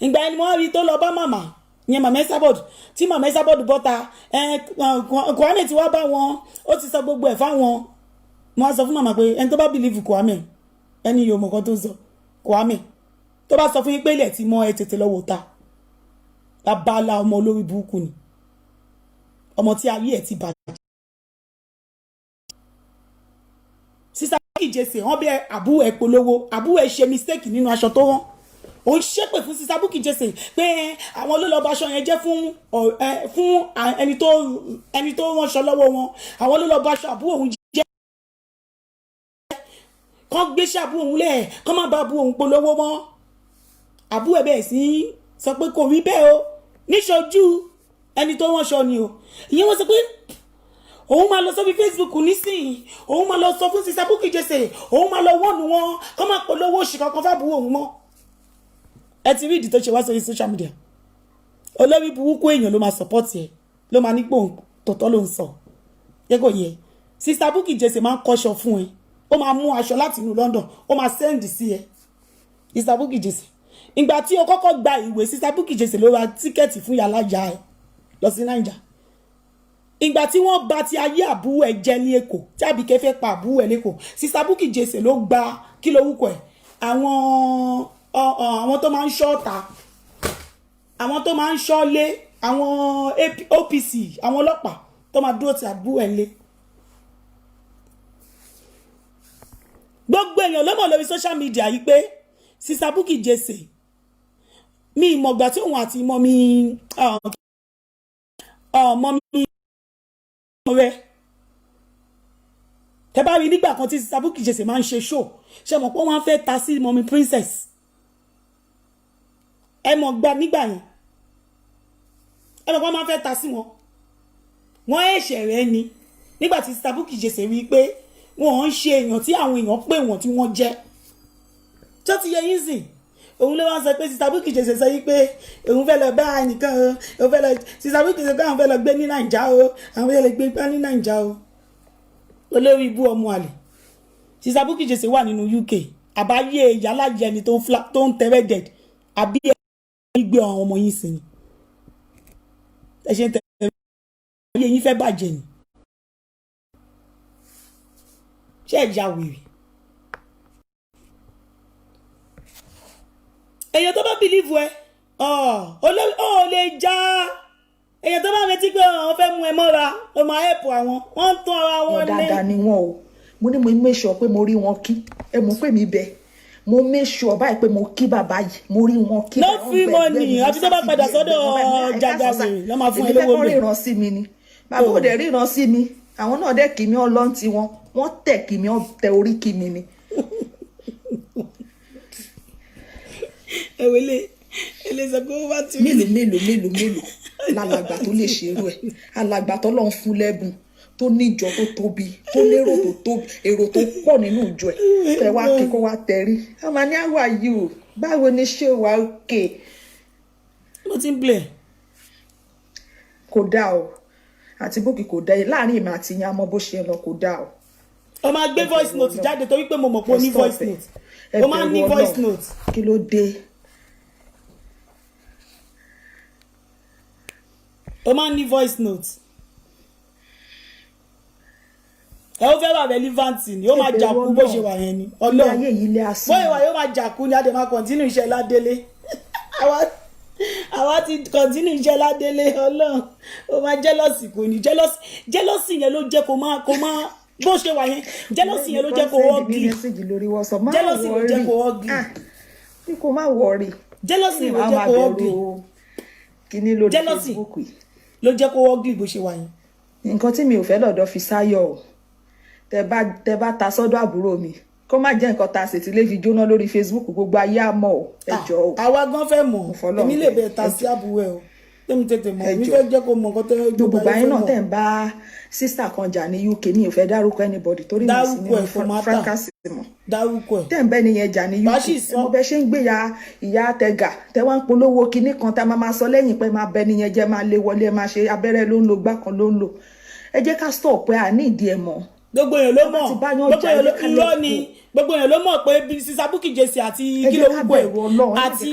Ìgbà ẹni mo wá rí tó lọ bá màmá yẹn Mama Esabod, tí Mama Esabod bọ́ta Kwame ti wá bá wọn, ó ti sọ gbogbo ẹ̀ fáwọn. Mo wá sọ fún màmá pé ẹni tó bá believe Kwame, ẹni yóò mọ̀ kan tó sọ Kwame tó bá sọ fún yín pé ilẹ̀ ti mọ́ ẹ tètè lọ wò ta. Babala ọmọ olórí burúkú ni, ọmọ tí ayé ẹ̀ ti bàjẹ́. Sister Bukky Jesse wọ́n bẹ àbúrò ẹ̀ polówó, àbúrò ẹ̀ ṣe mistake nínú aṣọ tó rán. Ó ṣépè fún sister Bukky Jesse pé àwọn ló lọ bá aṣọ yẹn jẹ́ fún ẹni tó ránṣọ lọ́wọ́ wọn. Àwọn ló lọ bá aṣọ àbúrò òun jẹ́. Kàn gbé ṣàbúrò òun lẹ̀, kàn má bá àbúrò òun polówó mọ́. Àbúrò ẹ̀ bẹ́ẹ̀ sí sọ pé kò rí bẹ́ẹ̀ o, níṣojú ẹni tó ránṣọ ni o. Ìyẹn wọ́n sọ pé òun máa lọ sórí Facebook nísìnyí, òun máa lọ sọ fún sister Bukky Jesse, òun máa lọ wọ́ọ̀nù wọn, kàn má polówó òṣì kankan fábúrò òun mọ́. ẹ ti rí ìdí tó ṣe wá sórí social media olórí burúkú èèyàn ló máa support ẹ ló máa ní pé òun tòótọ́ ló ń sọ yẹ kò yẹ Sister Bukky Jesse máa ń kọ́ṣọ fún ẹ ó máa mú aṣọ láti inú London ó máa send sí ẹ Sister Bukky Jesse ìgbà tí o kọ́kọ́ gba ìwé Sister Bukky Jesse ló ra tíkẹ́ẹ̀tì fún yàrá ìyá ẹ lọ sí Naija ìgbà tí wọ́n gba ti ayé àbúrò ẹ jẹ́ ní Èkó tí Àbíkẹ́ fẹ́ pa àbúrò ẹ lẹ́kọ̀ọ́ Sister Bukky Jesse ló gba kí lórúkọ ẹ àwọn tó máa ń ṣọ́ ọ̀tá àwọn tó máa ń ṣọ́ lé àwọn OPC àwọn ọlọ́pàá tó máa dúró ti àbúrò ẹ lé gbogbo èèyàn ló mọ̀ lórí social media yìí pé Sister Bukky Jesse mi ìmọ̀gbà tí òun àti mọ́ mi rẹ tẹ bá rí nígbà kan tí Sister Bukky Jesse máa ń ṣe show ṣe mọ̀ pé wọ́n fẹ́ ta sí Mummy Princess ẹ mọ̀ gbà nígbà yẹn ẹ mọ̀ pé wọ́n máa fẹ́ ta sí wọ́n ẹ̀ṣẹ̀ rẹ ni nígbà tí Sister Bukky Jesse rí pé wọ́n ń ṣe èèyàn tí àwọn èèyàn pè wọ́n tí wọ́n jẹ́ tó ti yẹ yín sìn òun ló wá sọ pé Sister Bukky Jesse sọ yí pé òun fẹ́ lọ bá ẹnìkan o òun fẹ́ lọ Sister Bukky Jesse pé àwọn fẹ́ lọ gbé ní Naija o àwọn fẹ́ lọ gbé ní Naija o olórí ibú ọmọ àlè Sister Bukky Jesse wà nínú UK àbáyé ìyálàjẹ ẹni tó ń tẹ́rẹ́ dẹ̀d àbí ẹni gbé àwọn ọmọ yín sí ni ẹ ṣe ń tẹ́rẹ́ ayé yín fẹ́ bàjẹ́ ni ṣé ẹ já wèrè èyàn tó bá bìlíìfù ẹ ó lè já èyàn tó bá retí pé àwọn fẹ́ mú ẹ mọ́ra ó máa ẹ̀pù àwọn wọ́n ń tún ara wọn lé. dáadáa ni wọn o mo ní mo make sure pé mo rí wọn kí ẹ mọ̀ pé mi bẹ mo make sure báyìí pé mo kí bàbá yìí mo rí wọn kí. no free money àfi tó bá padà sọ́dọ̀ jàjàwèrè lọ́ máa fún ẹ lówó bẹ́ẹ̀. èmi fẹ́ kọ́ ríran sí mi ni bàbá òde ríran sí mi àwọn náà dẹ́ kì mí ọlọ́run tí wọ́n tẹ̀ kì mí tẹ orí kì mí ni. ẹ̀wẹ̀lẹ̀ sọ pé ó bá ti rí. mélòó lálàgbà tó lè ṣerú ẹ̀ alàgbà tó lọ́n fún lẹ́bùn tó níjọ tó tóbi tó lérò tó tóbi èrò tó pọ̀ nínú ìjọ ẹ̀ fẹ́ wá kí kó wá tẹ̀rí a máa ní àwa yìí o báwo ni ṣé wà òkè. mo ti ń blẹ̀. kò dáa o àti Bukky kò dáa láàrin ìmọ̀ àti ìyá ọmọ bó ṣe lọ kò dáa o. o máa gbé voice note jáde torí pé mo mọ̀ pé o ní voice note o máa ní voice note. kí ló dé. o máa ní voice note ẹ ó fẹ́ wà relevant ni ó máa jàkú bó ṣe wà yẹn ni ọlọ́run bóyá wà yóò máa jàkú ni a dẹ̀ máa continue iṣẹ́ ládélé àwa ti continue iṣẹ́ ládélé ọlọ́run ó máa jealousy kò ní jealousy yẹn ló jẹ́ kó máa bó ṣe wà yẹn jealousy yẹn ló jẹ́ kó wọ́gì jealousy ló jẹ́ kó wọ́gì kó má wọrí jealousy ló jẹ́ kó wọ́gì jealousy ló jẹ́ kó wọ́gì bó ṣe wà yẹn. nǹkan tí mi ò fẹ́ lọ́dọ̀ Fisáyọ̀ o tẹ bá ta sọ́dọ̀ àbúrò mi kó má jẹ́ nǹkan ta ṣètì lè fi jóná lórí Facebook gbogbo ayé àmọ́ o ẹjọ́ o. àwa gan fẹ́ mọ̀ èmi lè bẹ̀ ta sí àbúrò ẹ̀ o tẹ́mi tètè mọ̀ mi fẹ́ jẹ́ kó mọ̀ nǹkan tẹ́ gbogbo ayé náà tẹ̀ ń bá sísà kan jà ní UK mi ò fẹ́ dárúkọ anybody torí mi sì ní frankasi mọ̀ dárúkọ ẹ̀ tẹ̀ ń bẹ́ nìyẹn jà ní UK mo bẹ ṣe ń gbé ìyá tẹ̀gà tẹ wá ń polówó kinní kan tá a máa sọ lẹ́yìn pé máa bẹ nìyẹn jẹ́ máa lé wọlé máa ṣe abẹ́rẹ́ ló ń lo gbá kan ló ń lò ẹ jẹ́ ká stop pé à ní ìdí ẹ̀ mọ́ gbogbo èèyàn ló mọ̀ gbogbo èèyàn ló mọ̀ pé Sister Bukky Jesse àti kílórúkọ ẹ̀ àti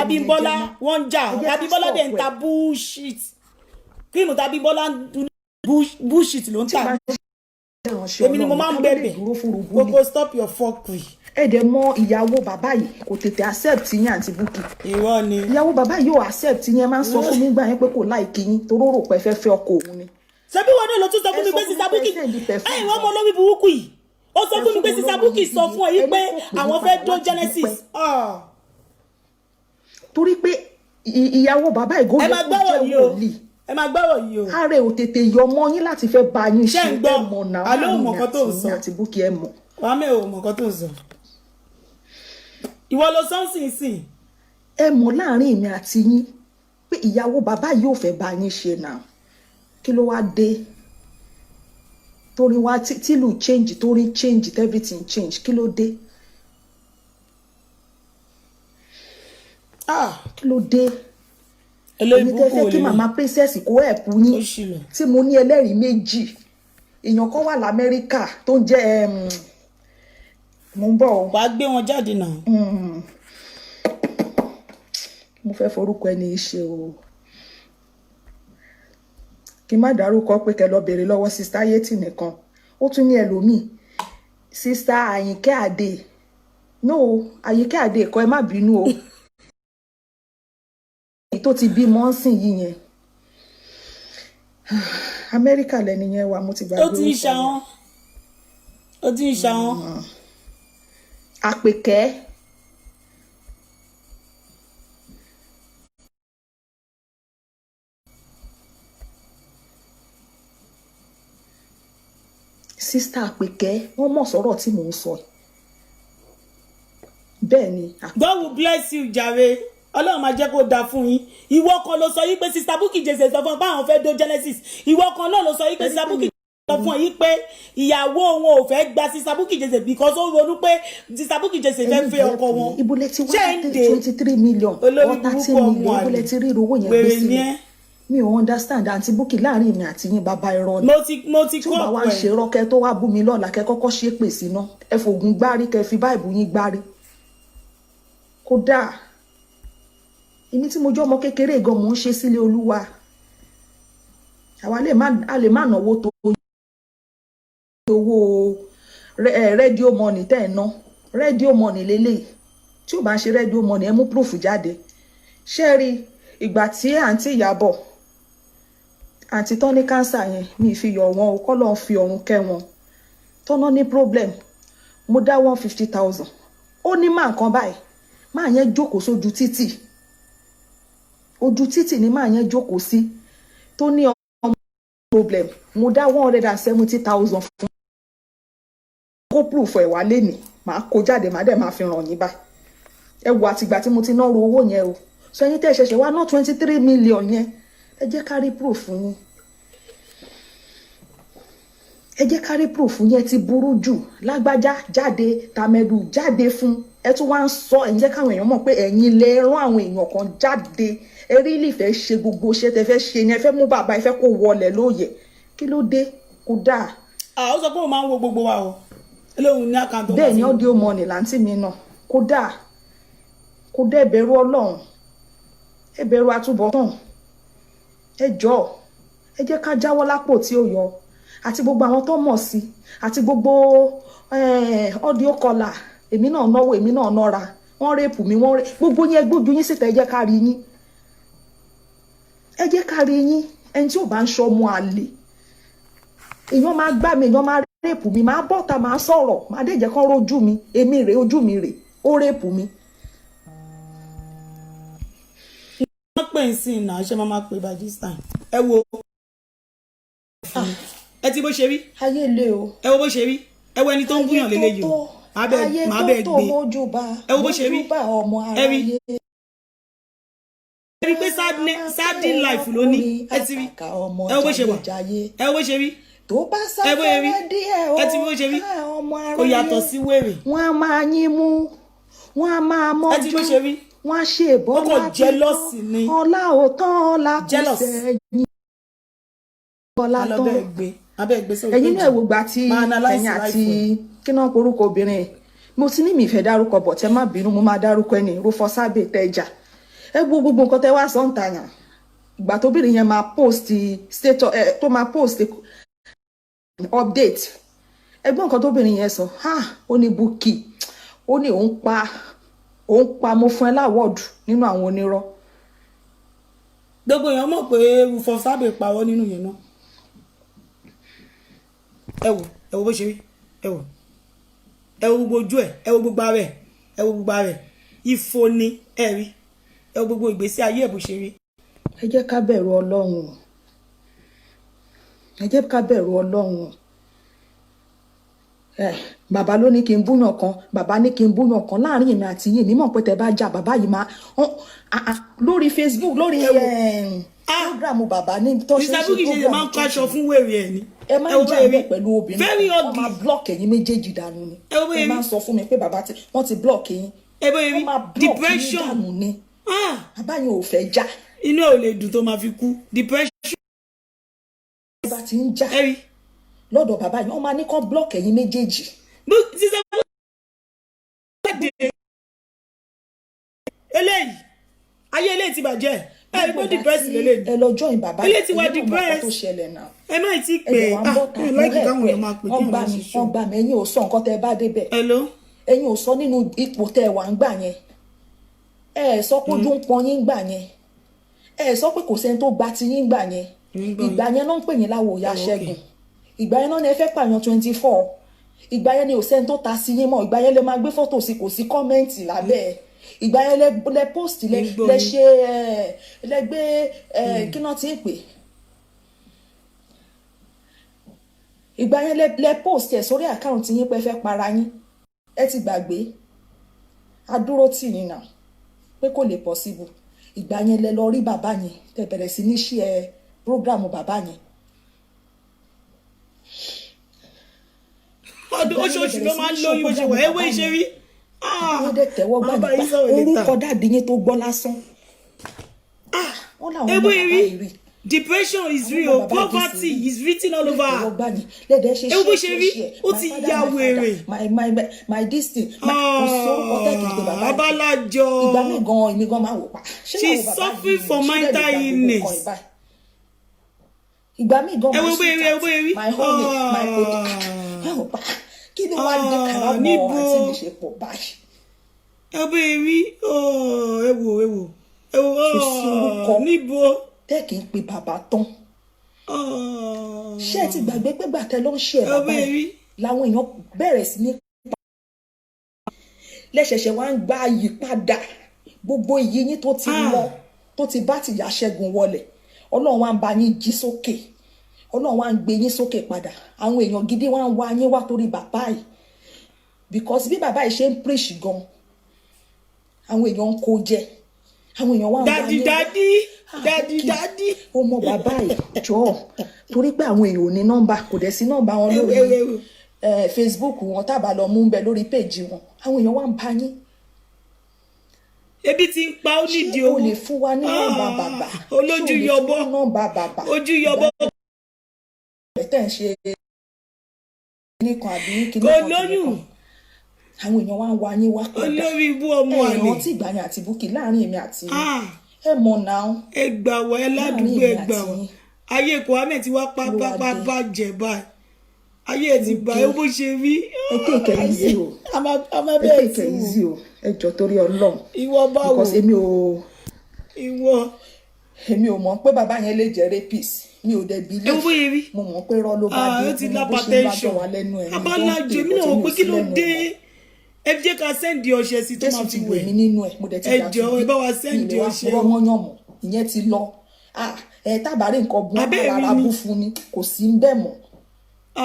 Abímbọ́lá wọ́n ń jà Abímbọ́lá dẹ̀ ń ta bullshit kírìmù tá Abímbọ́lá bullshit ló ń tà èmi ni mo máa ń bẹ̀bẹ̀ gbogbo stop your fuckery. ẹ dẹ̀ mọ̀ ìyàwó bàbá yìí kò tètè accept yín àǹtí Bukky. ìwọ ni ìyàwó bàbá yìí ò accept yín ẹ máa ń sọ fún mi gbà yín pé kò láìkí yín toró rò pé fẹ́ fẹ́ ọkọ òun ni. ṣebí wọn náà ló tún sọ fún mi pé Sister Bukky ẹ̀yin wọn mọ lórí burúkú yìí ó sọ fún mi pé Sister Bukky sọ fún ẹ yìí pé àwọn fẹ́ dó Genesis. torí pé ìyàwó bàbá ìgò yẹ kó jẹ́ wòlíì ẹ máa gbọ́rọ̀ yìí o. ààrẹ ò tètè yọ ọmọ yín láti fẹ́ bá yín ṣe ẹ mọ̀ náà láàrin àti Bukky ẹ mọ̀. wàá mẹ́ ò mọ̀ kan tó ń sọ. ìwọ ló sọ́nsìn sìn. ẹ mọ̀ láàrin èmi àti yín pé ìyàwó bàbá yìí ò fẹ́ bá yín ṣe náà kí ló wá dé torí wá tìlù change torí change everything change kí ló dé. kí ló dé èmi tẹ́ fẹ́ kí màmá princess kó ẹ̀pù yín tí mo ní ẹlẹ́rìí méjì èèyàn kan wà l'Amẹ́ríkà tó ń jẹ́ mo ń bọ̀ wàá gbé wọn jáde náà. mo fẹ́ forúkọ ẹni ṣe o kí n má dárúkọ pé kẹ́ lọ béèrè lọ́wọ́ sista Yeti nìkan ó tún ní ẹlòmíì sista Àyìnkẹ́ Adé no Àyìnkẹ́ Adé kọ́ ẹ má bínú o tó ti bí mọ́nsìn yìí yẹn Amẹ́ríkà lẹ́ni yẹn wà mo ti gbàgbé ó ti ń ṣàwọn ó ti ń ṣàwọn. Àpèkẹ́ sista Àpèkẹ́ wọ́n mọ̀ sọ̀rọ̀ tí mò ń sọ bẹ́ẹ̀ ni. God will bless you jàre Ọlọ́run máa jẹ́ kó dáa fún yín ìwọ kan ló sọ yí pé sista Bukky Jesse sọ fún báwọn fẹ́ do Genesis ìwọ kan náà ló sọ yí pé sista Bukky sọ fún yí pé ìyàwó wọn ò fẹ́ gba sista Bukky Jesse because ó ronú pé sista Bukky Jesse fẹ́ fẹ́ ọkọ wọn. ibùlẹ̀ tí wọ́n ti 23 million or 30 million ibùlẹ̀ tí rí owó yẹn gbé sílẹ̀ mi ò understand àǹtí Bukky láàrin mi àti yín bàbá irọ́ ni mo ti tí ó bá wá ń ṣe rọ́kẹ́ tó wá bú mi lọ́la kẹ́ kọ́kọ́ ṣe pè síná ẹ fògùn gbárí kẹ́ fi báìbù yín gbárí kódà èmi tí mo jọ ọmọ kékeré gan mo ń ṣe sílé Olúwa àwa lè má náwó tó owó rédíò money tẹ́ ẹ̀ ná rédíò money lélẹ̀ tí ò bá ń ṣe rédíò money ẹ mú proof jáde ṣé rí ìgbà tí àǹtí Ìyábọ̀ àǹtí tán ní kánsà yẹn mi fi yọ wọn o kọ́ lọ́n fi ọ̀run kẹ́ wọn tọ́nà ní problem mo dá 150,000 ó ní máa nǹkan báyìí máa yẹn jókòó sójú títì ojú títì ni máa yẹn jókòó sí tó ní ọmọ problem mo dá 170,000 fún kó proof ẹ̀ wá lénìí màá kó jáde màá dẹ̀ máa fi ràn yín báyìí ẹ wo àtìgbà tí mo ti ná ro owó yẹn o so ẹ̀yin tẹ́ ṣẹ̀ṣẹ̀ wá ná 23 million yẹn ẹ jẹ́ ká rí proof yín ẹ jẹ́ ká rí proof yẹn ti burú jù lágbájá jáde tàmẹ́dù jáde fún ẹ tún wá ń sọ ẹ̀ ń jẹ́ káwọn èèyàn mọ̀ pé ẹ̀yin lè rán àwọn èèyàn kan jáde ẹ rí lè fẹ́ ṣe gbogbo iṣẹ́ tẹ́ fẹ́ ṣe ni ẹ fẹ́ mú bàbá ẹ fẹ́ kó wọlé lóye kí ló dé kó dáa. ó sọ pé òun máa ń wo gbogbo wa o eléhùn ní àkáǹtì. bẹ́ẹ̀ ni audio money láǹtí mi náà kó dáa kó dé ẹbẹ̀rù Ọlọ́run ẹbẹ̀rù àtúbọ̀tán ẹ jọ̀ọ́ ẹ jẹ́ ká jáwọ́ lápò tí ó yọ àti gbogbo àwọn tó mọ̀ sí àti gbogbo audio caller èmi náà náwó èmi náà nọ́ra wọ́n rèpù mi wọ́n gbogbo yín gbójú yín síta ẹ jẹ́ ká rí yín ẹ jẹ́ ká rí yín ẹni tí ò bá ń ṣọmọ àlè èèyàn máa gbá mi èèyàn máa rèpù mi máa bọ́ta máa sọ̀rọ̀ máa dé jẹ́ kán rójú mi èmi rè ojú mi rè ó rèpù mi. wọ́n pè ń sìn náà ṣé máa pè by this time ẹ wo ẹ ti bó ṣe rí ayé le o ẹ wo bó ṣe rí ẹ wo ẹni tó ń gúnyàn lélẹ́yìí o máa bẹ́ẹ̀ gbé ẹ wo bó ṣe rí ẹ rí ẹ rí pé sadin life ló ní ẹ ti rí ẹ wo bó ṣe wà ẹ wo bó ṣe rí ẹ wo rí ẹ ti bó ṣe rí kò yàtọ̀ sí wèrè wọ́n á máa yín mú wọ́n á máa mọ́jú ẹ ti bó ṣe rí wọ́n á ṣe ìbọn láti tán ọlá òtán ọlá kò sẹ́yìn ọlá tán ẹ̀yin náà wò gbà tí ẹ̀yin àti kí náà porúkọ obìnrin mo ti ní mi ìfẹ́ dárúkọ bọ̀ tẹ́ má bínú mo máa dárúkọ ẹni Rufus-Abẹ́ tẹ́jà ẹ wo gbogbo nǹkan tẹ́ wá sọ ń tàyàn ìgbà tóbìnrin yẹn máa post status tó máa post update ẹgbọ́n nǹkan tóbìnrin yẹn sọ ó ní Bukky ó ní òun pa mo fún ẹ láwọ́ọ̀dù nínú àwọn onírọ́. gbogbo èèyàn mọ̀ pé Rufus-Abẹ́ parọ́ nínú yẹn náà ẹ wo bó ṣe rí ẹ wo gbogbo ojú ẹ wo gbogbo ara ẹ wo gbogbo ara ifo ni ẹ rí ẹ wo gbogbo ìgbésí ayé ẹ bó ṣe rí. ẹ jẹ́ ká bẹ̀rù Ọlọ́run ẹ jẹ́ ká bẹ̀rù Ọlọ́run bàbá ló ní kí n búyàn kan bàbá ní kí n búyàn kan láàrin èmi àti yín mímọ̀ pé tẹ́ bá jà bàbá yìí máa lórí Facebook lórí programu bàbá ní tó ṣe ṣe programu máa ń kaṣọ fún wèrè ẹ ni ẹ máa ń jà bẹ́ẹ̀ pẹ̀lú obìnrin wọ́n máa block ẹ̀yin méjèèjì dànù ni ẹ máa ń sọ fún mi pé bàbá wọ́n ti block yín wọ́n máa block yín dànù ni bàbá yẹn ò fẹ́ já. inú ẹ̀ ò lè dùn tó máa fi kú depression. bá ti ń já ẹ̀rí lọ́dọ̀ bàbá yẹn wọ́n máa ní kán block ẹ̀yin méjèèjì. eléyìí ayé eléyìí ti bàjẹ́ ẹ gbé depress lélẹ̀ ẹ lọ join bàbá eléyìí ti wá depress tó ṣẹlẹ̀ náà. ẹ má ti pè é láìkí káwọn èèyàn máa pè kí wọ́n ṣiṣẹ́. wọ́n gbà mí ẹ̀yin ò sọ nǹkan tẹ́ ẹ bá débẹ̀. hello. ẹ̀yin ò sọ nínú ipò tẹ́ ẹ wà ń gbà yẹn. ẹ sọ pé ojú ń pọn yín gbà yẹn. ẹ sọ pé kò sẹ́ni tó gba ti yín gbà yẹn. ìgbà yẹn náà ń pè yín láwo ìyá Ṣẹ́gun. ìgbà yẹn náà ni ẹ fẹ́ pààyàn 24. ìgbà yẹn ni ò sẹ́ni tó ta sí yín mọ́. ìgbà yẹn lè máa gbé fọ́tò sí kò sí kọ́mẹ́ǹtì lábẹ́ ẹ̀. ìgbà yẹn lẹ post lẹ ṣe lẹ gbé kí náà ti ń pè. ìgbà yẹn lẹ post ẹ sórí àkáǹtì yín pé fẹ́ para yín. ẹ ti gbàgbé adúró tì yín náà pé kò lè possible. ìgbà yẹn lẹ lọ rí bàbá yẹn tẹ bẹ̀rẹ̀ sí ní ṣe program bàbá yẹn. ọdún oṣooṣù ló máa ń lóyún oṣù wà ewé ìṣeré. wọ́n dẹ̀ tẹ́wọ́ gbà nípa orúkọ dáàdì yín tó gbọ́ lásán. wọ́n làwọn ọmọ bàbá yìí rí. Depression is real. Poverty is written all over. Ewu bó ṣe rí, ó ti ya wèrè. My distance. Abalajọ. Ìgbà mi gan èmi gan máa wò pa. She is suffering from mental illness. Ìgbà mi gan máa sùn my honey, my body. Kí ni wàá dé kàrá mọ́ àti mi ṣe pọ̀ báyìí? Níbo. Tẹ́ kì í pe bàbá tán. Ṣé ẹ ti gbàgbé pé gbàtẹ́ ló ń ṣe ẹ̀ bàbá yìí làwọn èèyàn bẹ̀rẹ̀ sí ní lẹ́sẹ̀ṣẹ̀ wá ń gba àyípadà gbogbo iyì yín tó ti lọ tó ti bá ti yà Ṣẹ́gun wọlẹ̀ Ọlọ́run wá ń bá yín jí sókè Ọlọ́run wá ń gbé yín sókè padà àwọn èèyàn gidi wá ń wá yín wá torí bàbá yìí because bí bàbá yìí ṣe ń preach gan àwọn èèyàn ń kó jẹ àwọn èèyàn wá ń wá yín dádì ó mọ bàbá yìí jọ̀ọ́ torí pé àwọn èèyàn ò ní nọ́mbà kò dẹ̀ sí nọ́mbà wọn lórí Facebook wọn tábà lọ mú bẹ lórí péjì wọn àwọn èèyàn wá ń bá yín. Ebi ti ń pa ó nídìí owó. Ṣé o lè fún wa ní nọ́mbà bàbá? Olójú yọbọ. Nọ́mbà bàbá. Ojú yọbọ. Tẹ̀ ń ṣe kíníkan àbí kíníkan. Olóyún. Àwọn èèyàn wá ń wá yín wá padà. Olórí ibú ọmọ àlè. Ẹ̀rọ tí ìgbà yẹn àti Bukky láàrin èmi àti ẹ mọ̀ náà. Ẹ gbà wọ ẹ ládùúgbò ẹ gbà wọ. Ayé Kwame ti wá pápá jẹ báyìí. Ayé ti bá ẹ bó ṣe rí. Ẹ kéèké easy o. Ẹ kéèké easy o. Ẹ jọ torí Ọlọ́run. Ìwọ báwo. Because èmi ò mọ̀ pé bàbá yẹn lè jẹ́ rapist. Mi ò dẹ̀ believe. Ẹ wo bóyá rí. Mo mọ̀ pé rọ́ ló bá dé. Ó ti lápá tẹ́ńṣọ̀n. Abalajọ mi náà pé kí ló dé. Ẹ jẹ́ ká sẹ́ndì ọṣẹ sí tó máa fi wẹ̀. Ẹ jọ̀ọ́ ẹ bá wa sẹ́ndì ọṣẹ. Ìyẹn ti lọ. Tábàárí nǹkan bu ara bú fún ni kò sí ń bẹ̀ mọ́. No.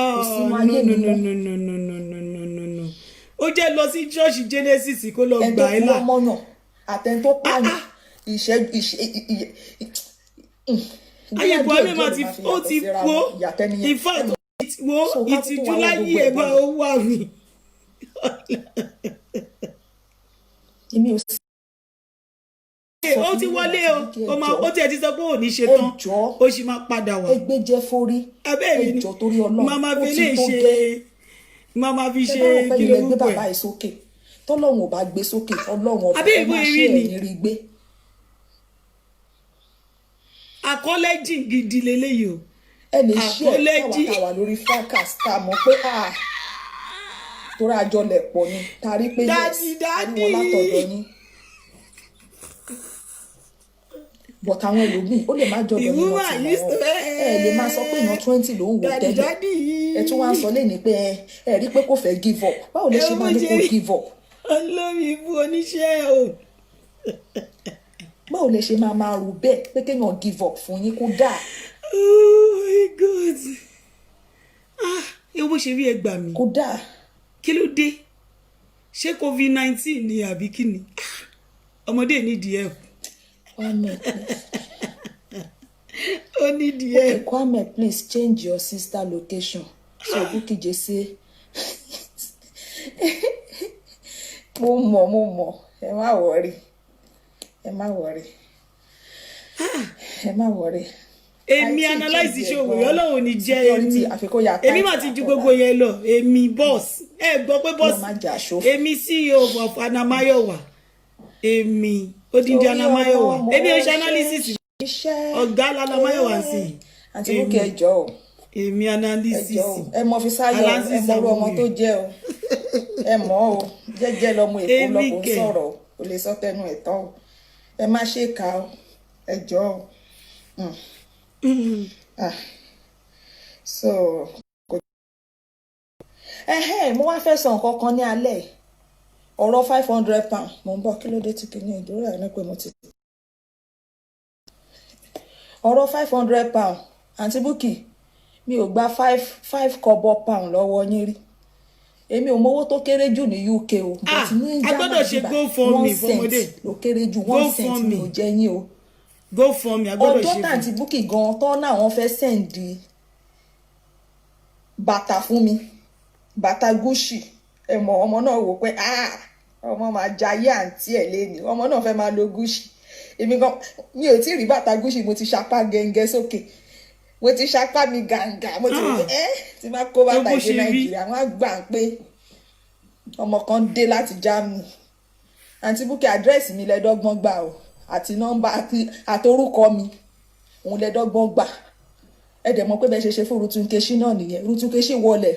Ó jẹ́ lọ sí church Genesis kó lọ gbà ẹ́ là. Àtẹn tó pààyàn ayé Kwame ma ti ó ti wo in fact wo ìtìjú láyé ẹ̀ bá ó wà mí. Ó ti wọlé o ó tiẹ̀ ti sọ pé ò ní ṣe tán ó sì máa padà wá. Ẹgbẹ́ jẹ́ forí ẹjọ́ torí Ọlọ́run màmá fi lè ṣe màmá fi ṣe kí ló gbé bàbá yìí sókè tọ́lọ́run ò bá gbé sókè Ọlọ́run ọba ẹ má ṣe ẹ̀yìn rí gbé. Àkọ́lẹ́jì gidi leléyìí o. Ẹ lè ṣe ẹ̀ káwà lórí fracas tá a mọ̀ pé torí àjọlẹ̀ pọ̀ ni tarí pé ariwo látọ̀dọ̀ yín. But àwọn ẹlòmíì ó lè má jọ lọ nínú tiwọn ẹ lè máa sọ pé èèyàn 20 ló ń wò tẹ́lẹ̀ ẹ tún wá ń sọ lẹ́ni pé ẹ rí pé kò fẹ́ give up báwo lè ṣe máa ní kó give up. Olórí ibú oníṣẹ́ o. Báwo lè ṣe máa rò bẹ́ẹ̀ pé kéèyàn give up fún yín kó dáa. Oh my God. Ewu ṣe rí ẹgbà mi. Kó dáa. Kí ló dé? Ṣé COVID-19 ni àbí kí ni? Ọmọdé nídìí ẹ̀. Kwame, please. Kwame, please change your sister location. So Bukky Jesse. Mo mọ̀, ẹ má worry. ẹ má wọrí ẹ má wọrí. èmi analyze iṣẹ́ òwò yẹn Ọlọ́run ní jẹ́ èmi mà ti ju gbogbo yẹn lọ èmi boss ẹ gbọ́ pé boss èmi CEO of Anamayowa èmi odindi Anamayowa èmi ò ṣe analysis ọ̀gá Anamayowa sí àǹtí Bukky ẹjọ́ o èmi analysis ẹ mọ fi sáyọ ẹ mọ orú ọmọ tó jẹ́ o ẹ mọ o jẹ́jẹ́ lọmọ èkó lọkọ ń sọ̀rọ̀ o lè sọ tẹnu ẹ̀ tán o ẹ má ṣe kà o ẹjọ́ o. So mo wá fẹ́ sọ nǹkan kan ní alẹ́ ọ̀rọ̀ £500 mo ń bọ̀ kí ló dé tí kìíní ìdúró ẹ̀ ní pé mo ti ọ̀rọ̀ £500 àǹtí Bukky mi ò gba five kọ́bọ̀ pound lọ́wọ́ yín rí èmi ò mọwó tó kéré jù ní UK o but ní Ghana gbígbà 1 cent ló kéré jù 1 cent mi ò jẹ́ yín o GoFundMe agbọ́dọ̀ ṣe ọjọ́ tàǹtí Bukky gan tán náà wọ́n fẹ́ sẹ́ǹdì bàtà fún mi bàtà Gucci ẹ mọ̀ ọmọ náà wò pé ọmọ máa jayé àǹtí ẹ̀ lẹ́ni ọmọ náà fẹ́ máa lo Gucci èmi gan mi ò tí ì rí bàtà Gucci mo ti ṣapá gẹ́ngẹ́ sókè mo ti ṣapá mi gàǹgà mo ti rí tí máa kó bàtà ìdè Nàìjíríà wọ́n á gbà pé ọmọ kan dé láti Germany àǹtí Bukky àdírẹ́sì mi lẹ́dọ́gbọ́n gbà o àti nọ́mbà àti orúkọ mi òun lẹ́dọ́gbọ́n gbà ẹ dẹ̀ mọ̀ pé bẹ́ẹ̀ ṣe fún Rutunkeshi náà nìyẹn Rutunkeshi wọlé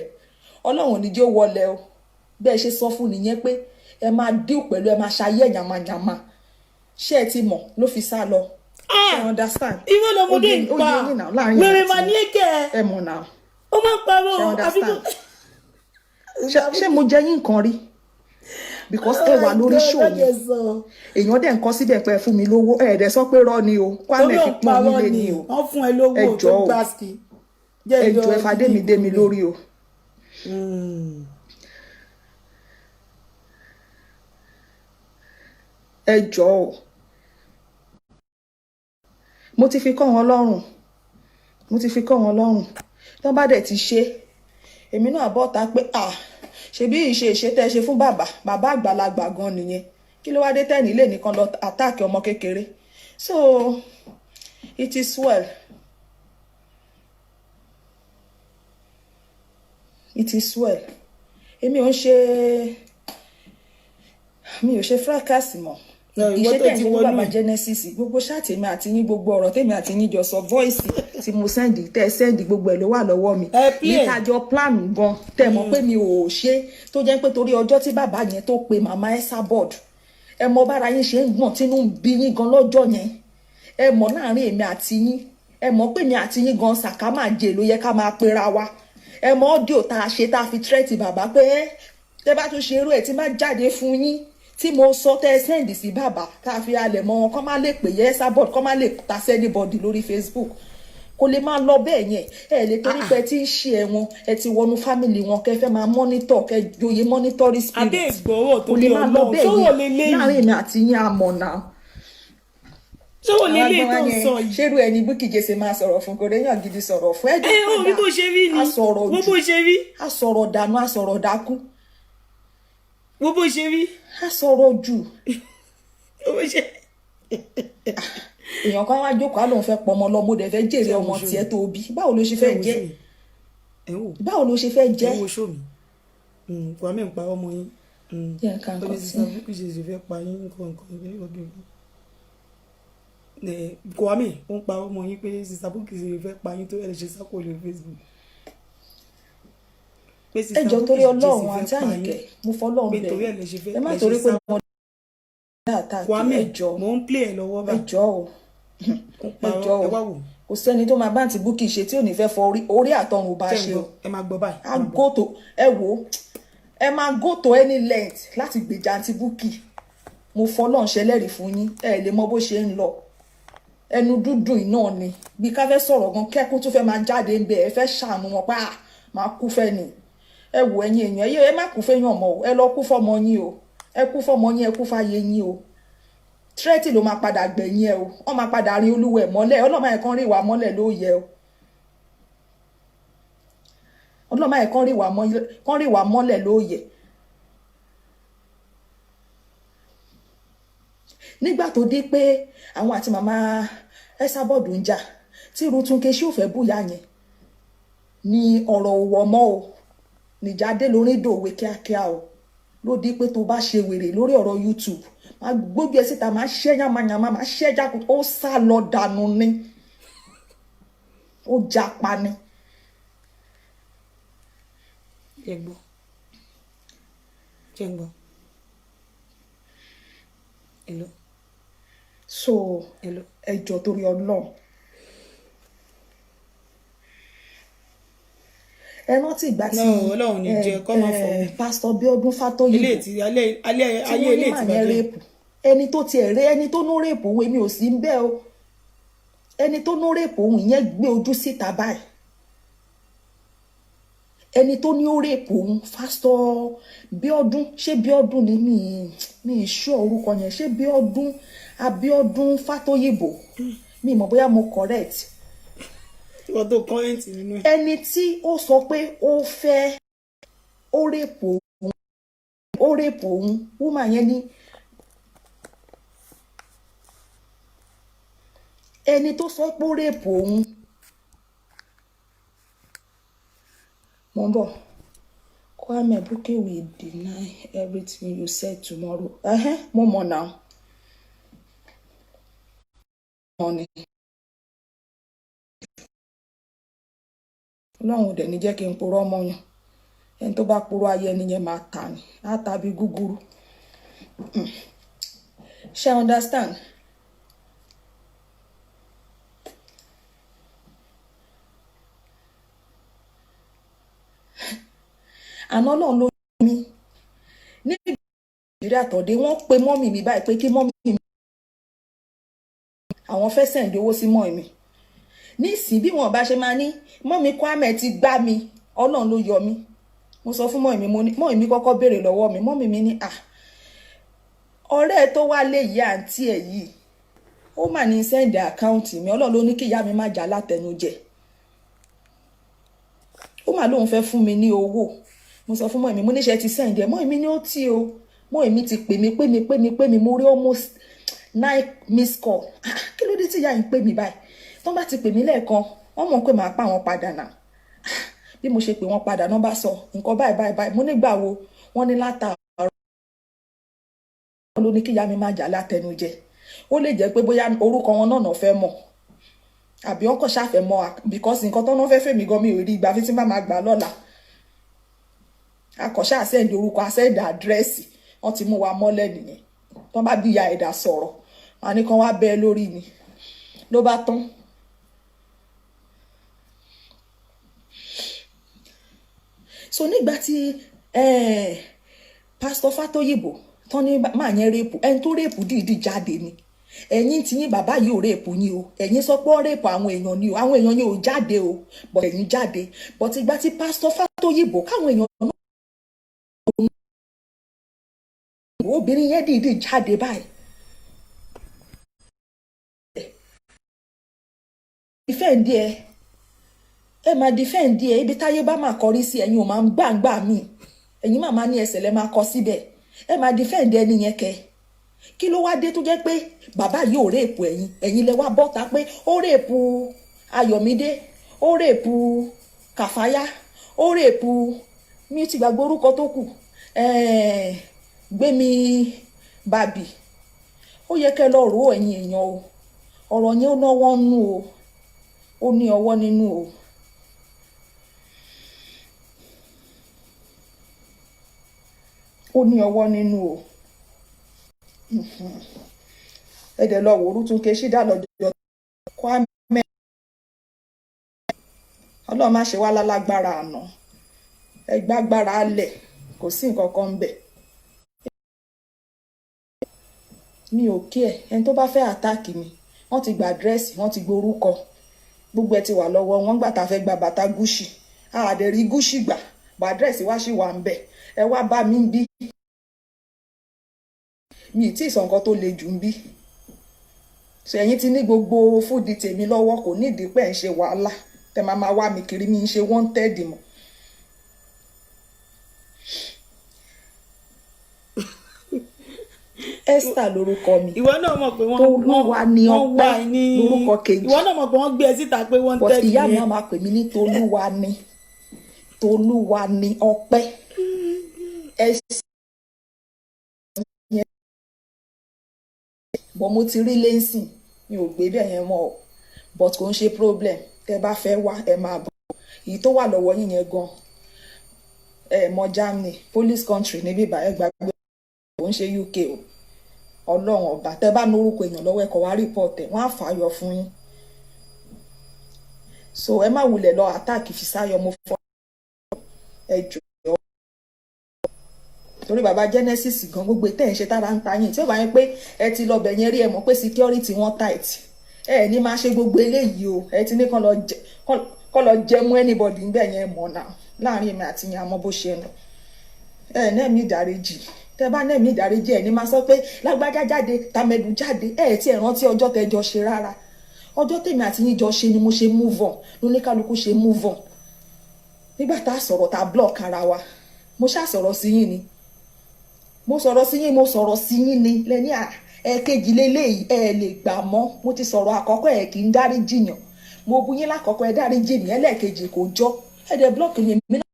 Ọlọ́run ní jẹ́ ó wọlé o bẹ́ẹ̀ ṣe sọ fún nìyẹn pé ẹ máa díù pẹ̀lú ẹ máa ṣayé yàmàyàmà ṣé ẹ ti mọ̀ ló fi sá lọ ṣé ẹ understand. ìwé lọmọdé ń pa wèrè mà ní èkè ẹ mọ̀ náà ó máa ń parọ́ àfikún. ṣé mo jẹ yín nǹkan rí because ẹ wà lórí show ni èèyàn dẹ̀ ń kọ́ síbẹ̀ pé ẹ fún mi lówó ẹ dẹ̀ sọ pé rọ́ ni o Kwame fi pọ́n nílé ni o wọ́n fún ẹ lówó tó gbàsí ẹjọ́ ẹ fàdé mi dé mi lórí o. ẹjọ́ o mo ti fi kọ́ wọn lọ́rùn tó bá dẹ̀ ti ṣe èmi náà bọ́ ta pé ṣebí ìṣe tẹ́ ṣe fún bàbá àgbàlagbà gan nìyẹn kí ló wá dé tẹ́ni ilé nìkan lọ àtàkì ọmọ kékeré so it is well èmi ò ṣe fracas mọ́ ìṣe tẹ̀yìn fún bàbá Genesis gbogbo ṣáàtì mi àti yín gbogbo ọ̀rọ̀ tèmi àti yín jọ sọ voice tí mo sẹ́ndì gbogbo ẹ̀ ló wà lọ́wọ́ mi ìtajọ plan gan tẹ̀ mọ́ pé mi ò ṣe tó jẹ́ pé torí ọjọ́ tí bàbá yẹn tó pe màmá Esabod ẹ mọ bára yín ṣe ń gbọ̀n tínú ń bí yín gan lọ́jọ́ yẹn ẹ mọ̀ láàrin èmi àti yín ẹ mọ̀ pé mi àti yín gan sàkámàjè ló yẹ ká máa pera wa ẹ mọ̀ ọ́díò tá a ṣe tá a fi tírẹ́tì bàbá pé tẹ bá tún ṣe irú ẹ̀ tí má jáde fún yín tí mo sọ tẹ sẹ́ǹdì sí bàbá tá a fi alẹ̀ mọ́ wọn kọ́ má lè pè yẹ Esabod kọ́ má lè ta sí anybody lórí Facebook kò lè máa lọ bẹ́ẹ̀ yẹn ẹ lè torí pé tí ń ṣe ẹ wọn ẹ ti wọnú fámìlì wọn kẹ fẹ́ máa mọ́nítọ̀ kẹ joyè mọ́nítọ́rì spirit kò lè máa lọ bẹ́ẹ̀ yẹn láàrin èmi àti yín àmọ̀ náà. ṣé wò lè lè tó ń sọ yìí. ṣérú ẹni Bukky Jesse máa sọ̀rọ̀ fún kò réyàn gidi sọ̀rọ̀ fún ẹjọ́ padà orí bó ṣe rí ni bó bó ṣe rí. a sọ̀rọ̀ dànù a sọ̀rọ̀ dákú. bó bó ṣe rí. a sọ̀rọ̀ jù. bó ṣe. èèyàn kan wá jókòó àlóun fẹ́ pọ̀ ọmọ lọ́mọ dẹ̀ fẹ́ jèrè ọmọ tiẹ̀ tó bí báwo ló ṣe fẹ́ jẹ́ báwo ló ṣe fẹ́ jẹ́. ẹ wo ṣó mi Kwame ń pa ọmọ yín ó ní sísá Bukky Jesse fẹ́ pa yín nǹkan Kwame ó ń pa ọmọ yín pé sísá Bukky Jesse fẹ́ pa yín tó ẹ̀ lè ṣe sákò lórí Facebook. ẹjọ́ torí Ọlọ́run àti Àyìnkẹ́ mo fọlọ́run bẹ́ẹ̀ ẹ má torí pé mo Kwame mo ń play ẹ lọ́wọ́ bá ẹjọ́ o kò sẹ́ni tó máa bá àǹtí Bukky ṣe tí ò ní fẹ́ fọ orí àtọrun bá ṣe o ẹ máa gbọ́ báyìí a go to ẹ wo ẹ máa go to any length láti gbèjà àǹtí Bukky mo fọlọ́run ṣẹlẹ́rìí fún yín ẹ lè mọ bó ṣe ń lọ ẹnu dúdùn iná ni bí ká fẹ́ sọ̀rọ̀ gan kẹ́kún tó fẹ́ máa jáde ń bẹ ẹ fẹ́ ṣàánú wọn pa máa kú fẹ́ ni ẹ wo ẹ̀yin èèyàn ẹ má kú fẹ́ yàn mọ́ o ẹ lọ kú fọ́mọ yín o ẹ kú fọ́mọ yín ẹ kú fáyé yín o tírẹ́tì ló máa padà gbẹ̀yìn ẹ o wọ́n máa padà rin olúwẹ̀ mọ́lẹ̀ ọlọ́mọ ẹ̀ kan rí ìwà mọ́lẹ̀ ló yẹ o ọlọ́mọ ẹ̀ kan rí ìwà mọ́lẹ̀ ló yẹ nígbà tó dé pé àwọn àti màmá Esabod ń jà tí Rutunke ṣé ò fẹ́ búyà yẹn ní ọ̀rọ̀ òwò mọ́ o nìjáde lórí dòwe kíákíá o ló di pé tó bá ṣe wèrè lórí ọ̀rọ̀ YouTube máa gbóbi ẹ síta máa ṣẹ́ yàmàyàmà máa ṣẹ́ jákú ó sá lọ dànù ni ó japa ni. Jẹ́gbọ́. Hello. So Hello. ẹjọ́ torí Ọlọ́run ẹ rántí ìgbà tí Ọlọ́run ní jẹ́ kọ́ máa fọ̀ mí. Pásítọ̀ Bíọ́dún Fátóyìnbó ilé tí ayé ilé tí bàjẹ́. ẹni tó tiẹ̀ ré ẹni tó nó rèpù òun èmi ò sí ń bẹ́ o ẹni tó nó rèpù òun ìyẹn gbé ojú síta báyìí ẹni tó ní ó rèpù òun Pásítọ̀ Bíọ́dún ṣé Bíọ́dún ni mi ìṣó orúkọ yẹn ṣé Abíọ́dún Fátóyìnbó mi mọ̀ bóyá mo correct. Ìwọ tó kọ́rẹ́ǹtì nínú ẹ̀. ẹni tí ó sọ pé ó fẹ́ ó rèpù òun wúmà yẹn ní ẹni tó sọ pé ó rèpù òun mo ń bọ̀ Kwame Buke will deny everything you said tomorrow mo mọ̀ náà Ọlọ́run dẹ̀ ní jẹ́ kí n purọ́ mọ́ yàn ẹni tó bá purọ́ ayé ẹni yẹn máa tà ní á tàbí gúgúrú ṣe understand. àná náà ló mi ní Nàìjíríà tọ̀dé wọ́n pe mọ́mì mi báyìí pé kí mọ́mì mi àwọn fẹ́ sẹ̀ǹdì owó sí mọ́ mi nísìnyí bí wọn bá ṣe máa ní mọ́mì Kwame ti gbá mi Ọlọ́run ló yọ mí mo sọ fún mọ́mì mi kọ́kọ́ béèrè lọ́wọ́ mi mọ́mì mi ní ọ̀rẹ́ tó wá lé yìí àǹtí ẹ̀ yìí ó mà ní sẹ́ǹdì àkáǹtì mi Ọlọ́run ló ní kí ìyá mi má jà látẹnujẹ ó mà lóun fẹ́ fún mi ní owó mo sọ fún mọ́mì mo níṣẹ́ ti sẹ́ǹdì ẹ̀ mọ́mì ní ó tí o mọ́mì ti pè mí mo rí almost 9 missed call kí ló dé tí ìyá yìí ń pè mí báyìí tó bá ti pè mí lẹ́ẹ̀kan wọ́n mọ̀ pé màá pa wọn padà náà bí mo ṣe pè wọ́n padà náà bá sọ nǹkan báyìí mo nígbà wo wọ́n ní látàárọ̀ ló ní kí ìyá mi má jà látẹnujẹ ó lè jẹ́ pé bóyá orúkọ wọn náà fẹ́ mọ̀ àbí ọkọ̀ ṣàfẹ́ mọ̀ because nǹkan tó náà fẹ́ fẹ́ mi gan mi ò rí ìgbà fi tí bá máa gbà lọ́la akọ̀ṣà àṣẹ́ǹdì orúkọ àṣẹ́ǹdì àdírẹ́sì wọ́n ti mú wa mọ́lẹ̀ nìyẹn tó bá bí ìyá ẹ̀dá sọ̀rọ̀ wọn ní kan wá bẹ́ẹ̀ lórí ni ló bá tán. so nígbà tí Pásítọ̀ Fátóyìnbó tán ní máa yẹn rèpù ẹni tó rèpù dìídì jáde ni ẹ̀yin tí yín bàbá yìí ò rèpù yín o ẹ̀yin sọ pé ó rèpù àwọn èèyàn ni o àwọn èèyàn yìí ò jáde o bọ̀ ẹ̀yin jáde but ìgbà tí Pásítọ̀ Fátóyìnbó káwọn èèyàn náà obìnrin yẹn dìídì jáde báyìí defend ẹ máa defend ibi táyé bá máa kọrí sí ẹ̀yin ò máa ń gbàǹgbà mí ẹ̀yin máa ní ẹsẹ̀ lẹ máa kọ síbẹ̀ ẹ máa defend ẹni yẹn kẹ kí ló wá dé tó jẹ́ pé bàbá yìí ò rèpù ẹ̀yin lẹ wá bọ́ta pé ó rèpù Ayọ̀mídé ó rèpù Kàfáyá ó rèpù mi ti gbàgbé orúkọ tó kù Gbémi Bàbí ó yẹ kẹ́ lọ rò ẹ̀yin èèyàn o ọ̀rọ̀ yẹn ó náwó nú o ó ní ọwọ́ nínú o ó ní ọwọ́ nínú o ẹ̀dẹ̀ lọ wò Rutunke ṣídà lọ́jọ́ Kwame Ọlọ́run má ṣe wá lálágbára àná ẹgbàgbára alẹ̀ kò sí nǹkan kan ń bẹ̀ mi ò kí ẹ̀ ẹni tó bá fẹ́ àtáàkì mi wọ́n ti gba àdírẹ́sì wọ́n ti gborúkọ gbogbo ẹ ti wà lọ́wọ́ wọn gbà tá a fẹ́ gba bàtà Gúúsì àdẹ̀rí Gúúsì gbà bá àdírẹ́sì wá sí wà ń bẹ̀ ẹ wá bá mi ń bí mi ì tí ì sọ nǹkan tó le jù ń bí so ẹ̀yin ti ní gbogbo fúdi tèmi lọ́wọ́ kò nídìí pé ẹ̀ ń ṣe wàhálà tẹ máa wá mi kiri mi ń ṣe wanted mọ́. Esther lórúkọ mi. ìwọ náà mọ̀ pé Tolúwa ni wọ́n ọpẹ́ wà ní lórúkọ kejì. ìwọ náà mọ̀ pé wọ́n gbé ẹ síta pé wọ́n But tẹ̀lé ìyá mi á yẹn. máa pè mí ní Tolúwa ni. Tolúwa ni ọpẹ́. Esther yẹn. But mo ti rí lẹ́sìn mi ò gbé bẹ́ẹ̀ yẹn mọ́ ọ. But kò ń ṣe problem. Tẹ́ bá fẹ́ wá ẹ máa bọ̀. Èyí tó wà lọ́wọ́ yín yẹn gan. Mọ Germany police country níbí ìbáyẹ̀ gbàgbé kò ń ṣe UK o. Ọlọ́run ọba tẹ́ bá lórúkọ èèyàn lọ́wọ́ ẹ̀kọ́ wá rìpọ́ọ̀tẹ̀ wọ́n á fàáyọ fún yín. So ẹ má wulẹ̀ lọ àtáàkì Fisáyọ̀ mo fọ́ ẹ jọ̀ọ́. Torí bàbá Genesis gan gbogbo tẹ́ ẹ̀ ń ṣe tára ń ta yín tí ó bá yẹn pé ẹ ti lọ bẹ̀ yẹn rí ẹ mọ̀ pé security wọn tight. Ẹ ní máa ṣe gbogbo eléyìí o ẹ ti ní kán lọ jẹ mú anybody ń bẹ̀ yẹn mọ̀ náà láàrin èmi àti yẹn àmọ́ bó ṣe ń lọ. Ẹ náà mi ìdáríjì tẹ bá náà mi ìdáríjì ẹ ní máa sọ pé lágbájá jáde tàmẹ̀dù jáde ẹ tí ẹ rántí ọjọ́ tẹjọ ṣe rárá. Ọjọ́ tèmi àti yín jọ ṣe ni mo ṣe move on lóníkálukú ṣe move on. Nígbà tá a sọ̀rọ̀ tá a block ara wa mo ṣáà sọ̀rọ̀ sí yín ni mo sọ̀rọ̀ sí yín ni lẹ́ni ẹ̀ẹ̀kejì lélẹ́yìí ẹ lè gbà mọ́ mo ti sọ̀rọ̀ àkọ́kọ́ ẹ̀ kì í dáríjì yàn mo bu yín lákọ̀ọ́kọ́ ẹ dáríjì mi ẹlẹ́ẹ̀kejì kò jọ ẹ dẹ̀ block yẹn mi náà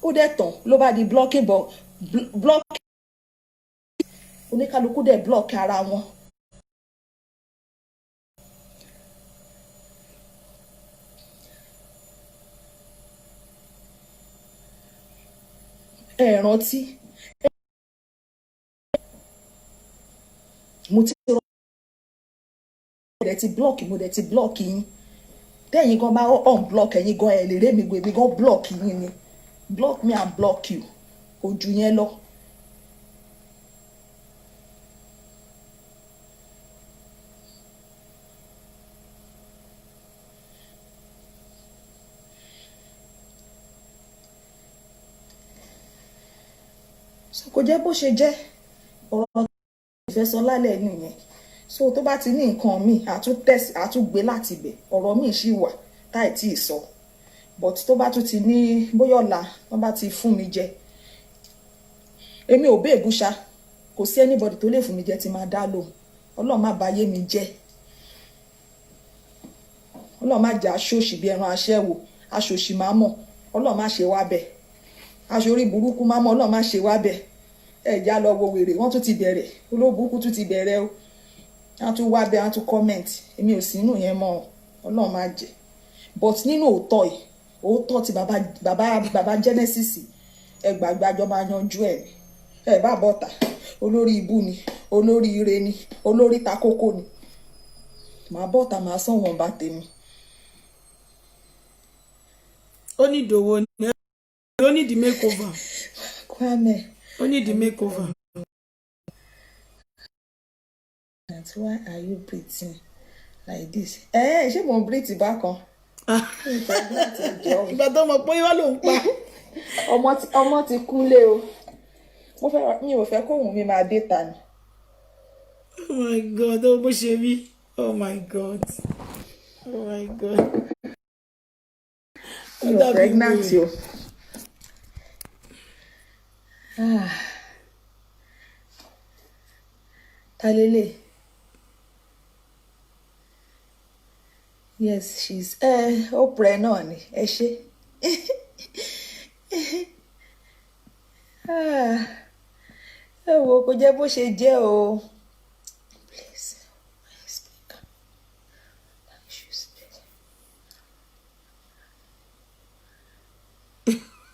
ó dẹ̀ tàn ló bá di blocking but block oníkálukú dẹ̀ block ara wọn. Ẹ rántí mo ti rọ mo dẹ̀ ti block yín tẹ́yìn gan bá unblock ẹ̀yin gan ẹ̀ lè ré mi gbé mi gan block yín ni block me and block you kò jù yẹn lọ. Kò jẹ́ bó ṣe jẹ́ ọ̀rọ̀ ìfẹ́ sọ lálẹ́ nìyẹn so tó bá ti ní nǹkan mi àtúgbé láti bẹ̀ ọ̀rọ̀ mi ṣì wà táì tí ì sọ but tó bá tún ti ní bóyá ọ̀la wọ́n bá ti fún mi jẹ èmi ò bẹ́ẹ̀ gúnṣà kò sí anybody tó lè fún mi jẹ tí máa dá lò Ọlọ́run má báyé mi jẹ́ Ọlọ́run má jẹ́ aṣòṣì bí ẹran aṣẹ́wò aṣòṣì má mọ̀ Ọlọ́run má ṣe wá bẹ̀ aṣorí burúkú má mọ̀ Ọlọ́run má ṣe wá bẹ̀ ẹ̀já lọ wo wèrè wọ́n tún ti bẹ̀rẹ̀ olóburúkú tún ti bẹ̀rẹ̀ o wọ́n tún wá bẹ́ẹ̀ wọ́n tún comment èmi ò sínú yẹn mọ́ Ọlọ́run má jẹ́ but nínú òótọ́ yìí òótọ́ ti bàbá Genesis ẹ gbàgbé àjọ máa yanjú ẹ bá bọ́ta olórí ibú ni olórí ire ni olórí takókó ni màá bọ́ta màá sàn wọ́n bá tèmi. ó ní ìdòwò ni ó ní the makeover. Kwame. ó ní the makeover. That's why are you breathing like this? Ṣé mo ń breathe bákan? Ìgbà tó mọ̀ pé wọ́n ló ń pa. Ọmọ ti kúnlé o. Mi ò fẹ́ kóhùn mi máa dé ta ni. Oh my God, ó bó ṣe rí. Oh my God. Oh my God. You're pregnant o. Talele. Yes, she's Oprah náà ni ẹ ṣe. Ẹ wo kò jẹ́ bó ṣe jẹ́ o. Please, my speaker.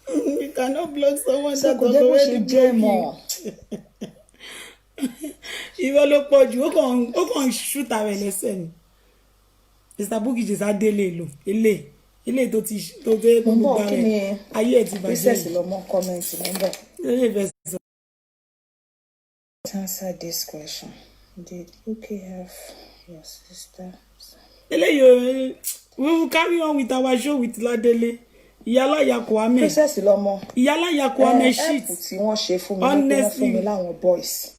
You cannot block someone that Kò jẹ́ bó ṣe jẹ́ mọ́. Ìwọ ló pọ̀ jù ó kàn ṣúta rẹ̀ lẹ́sẹ̀ ni. Mr. Bukky Jesse délé lò ilé tó dé gbogbo rẹ̀ ayé ẹ̀ ti bàjẹ́. Princess lọmọ comment number. Answer this question. Did UK have your sister? We will carry on with our show with Ladele. Ìyálàyà Kwame. Princess lọmọ. Ìyálàyà Kwame shit. Ẹ̀pù tí wọ́n ṣe fún mi ní pé wọ́n fún mi láwọn boys.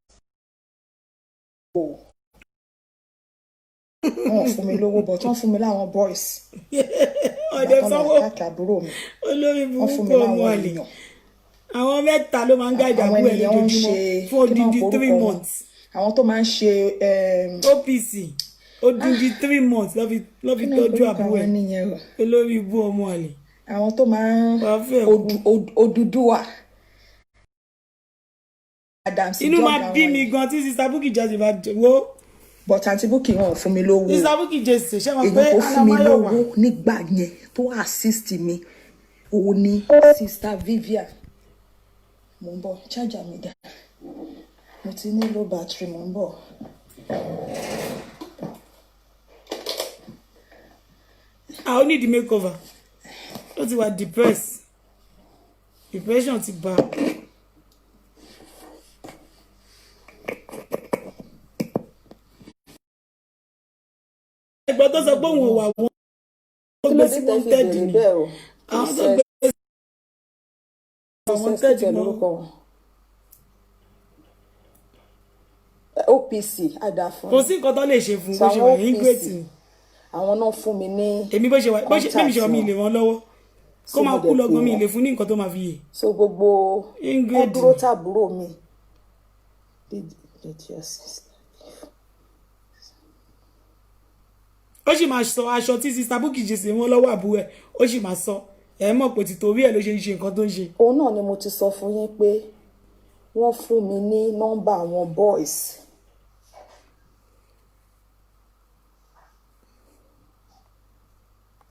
Wọ́n fún mi lówó but wọ́n fún mi láwọn boys. Ọ̀dẹ̀ sanwó. Àbúrò mi. Olórí Wọ́n fún burúkú mi láwọn ọmọ àlè. èèyàn. àwọn mẹ́ta ló máa ń gáàdì àbúrò ẹ̀ lójoojúmọ́ fún odindi 3 months. àwọn tó máa ń ṣe OPC odindi 3 months lọ́ fi tọ́jú àbúrò ẹ̀ olórí ibú ọmọ àlè. àwọn tó máa ń Odùduwà. inú máa bí mi gan tí Sister Bukky Jesse bá wo. but àǹtí Bukky wọn ò fún mi lówó. Sister Bukky Jesse ṣé wọn pé èyí kò fún mi lówó nígbà yẹn tó assist mi òun ni Sister Vivian. mo ń bọ̀ charger mi dà mo ti ní low battery mo ń bọ̀. I need the makeover. Ó ti wà depressed. Depression ti bá. Ẹgbẹ́ tó sọ pé òun ò wà wọ́n. Ó gbé sí wanted ni. Àwọn tó gbé sí wanted náà. OPC àdàfún. Kò sí nǹkan tó lè ṣe fún bó ṣe wà ní great ni. Àwọn náà fún mi ní. Èmi bó ṣe wà bó ṣe bí mi ṣe wà mí lè ràn lọ́wọ́. Kó máa kú lọ́gán mi lè fún ní nǹkan tó máa fi yè. So gbogbo ọdúró tàbúrò mi. Ó sì máa sọ aṣọ tí Sister Bukky Jesse wọn lọ́wọ́ àbúrò ẹ̀ ó sì máa sọ ẹ̀ mọ̀ pé títorí ẹ̀ ló ṣe ń ṣe nǹkan tó ń ṣe. òun náà ni mo ti sọ fún yín pé wọ́n fún mi ní nọ́mbà àwọn boys.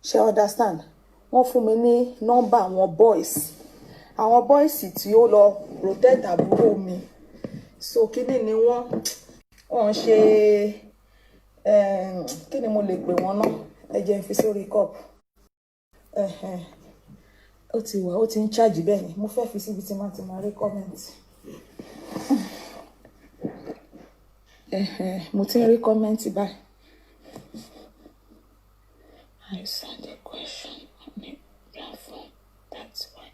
ṣé understand? wọ́n fún mi ní nọ́mbà àwọn boys. àwọn boys tí ó lọ protect àbúrò mi. so kíni ni wọ́n ṣe kí ni mo lè pè wọ́n náà ẹ jẹ́ n fi sórí cup. ó ti wà ó ti ń charge bẹ́ẹ̀ ni mo fẹ́ fi síbi tí máa ti máa rí comment. mo ti ń rí comment báyìí. I saw the question on a platform. That's why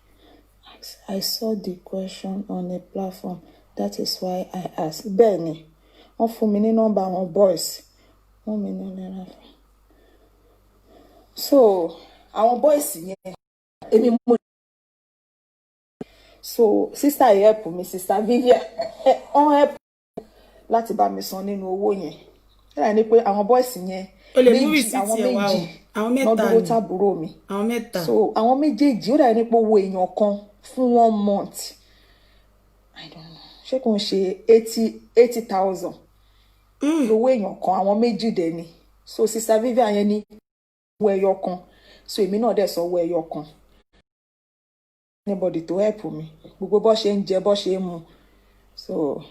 I saw the question on a platform. That is why I asked. Bẹ́ẹ̀ ni wọ́n fún mi ní nọ́mbà àwọn boys. 1 million naira. So àwọn boys yẹn èmi mo. So sister help mi Sister Vivian on help láti bá mi san nínú owó yẹn. Ẹ ní pé àwọn boys yẹn méjì àwọn méjì lọ́dún tàbúrò mi. Àwọn mẹ́ta. So àwọn méjèèjì ó dà ní pé owó èèyàn kan fún 1 month. I don't know. Ṣé kò ń ṣe 80,000. Owó èèyàn kan àwọn méjì dẹ̀ ni. So Sister Vivian yẹn ní owó ẹyọ kan. So èmi náà dẹ̀ sọ owó ẹyọ kan. Anybody to help me. Gbogbo bó ṣe ń jẹ bó ṣe ń mu. So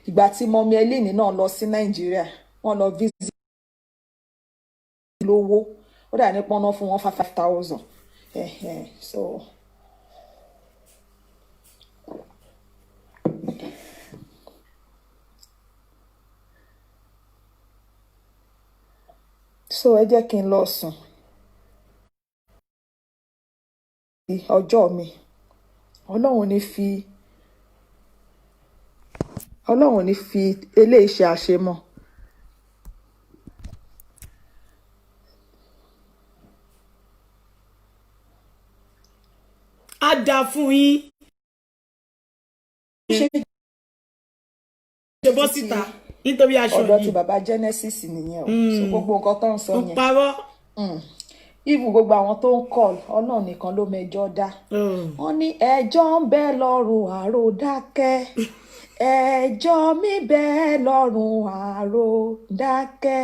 ìgbà tí mọ́mí Eleni náà lọ sí Nàìjíríà wọ́n lọ visit lówó ó dà ní pọ́nà fún wọn 5,000. So ẹ jẹ́ kí n lọ sùn. Ọjọ́ mi Ọlọ́run ní fi eléyìí ṣe àṣemọ́. Á dá fún yín. Ṣe bọ́ síta nítorí aṣọ yìí. Ọ̀dọ̀ ti bàbá Genesis nìyẹn o. So gbogbo nǹkan tó ń sọ yẹn. Ó parọ́. Even gbogbo àwọn tó ń call Ọlọ́run nìkan ló mẹjọ dá. Wọ́n ní ẹjọ́ ń bẹ lọ́rùn àrò dákẹ́. ẹjọ́ mi bẹ lọ́rùn àrò dákẹ́.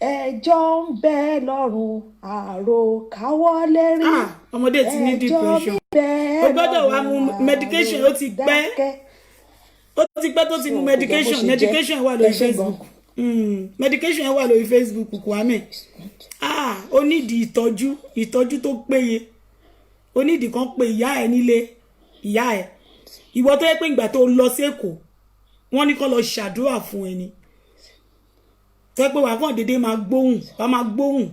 ẹjọ́ ń bẹ lọ́rùn àrò káwọ́ lérí. Ọmọdé ti ní depression. Ó gbọ́dọ̀ wá mú medication ó ti pẹ́. Ó ti pẹ́ tó ti mú medication. Medication wà lórí Facebook. Medication wà lórí Facebook Kwame. Ó nídìí ìtọ́jú tó péye. Ó nídìí kan pé ìyá ẹ̀ nílé ìyá ẹ̀. Ìwọ tó yẹ pé ìgbà tó lọ sí Èkó wọ́n ní kó lọ ṣàdúrà fún ẹni. Tó yẹ pé wà kàn dédé máa gbóhùn.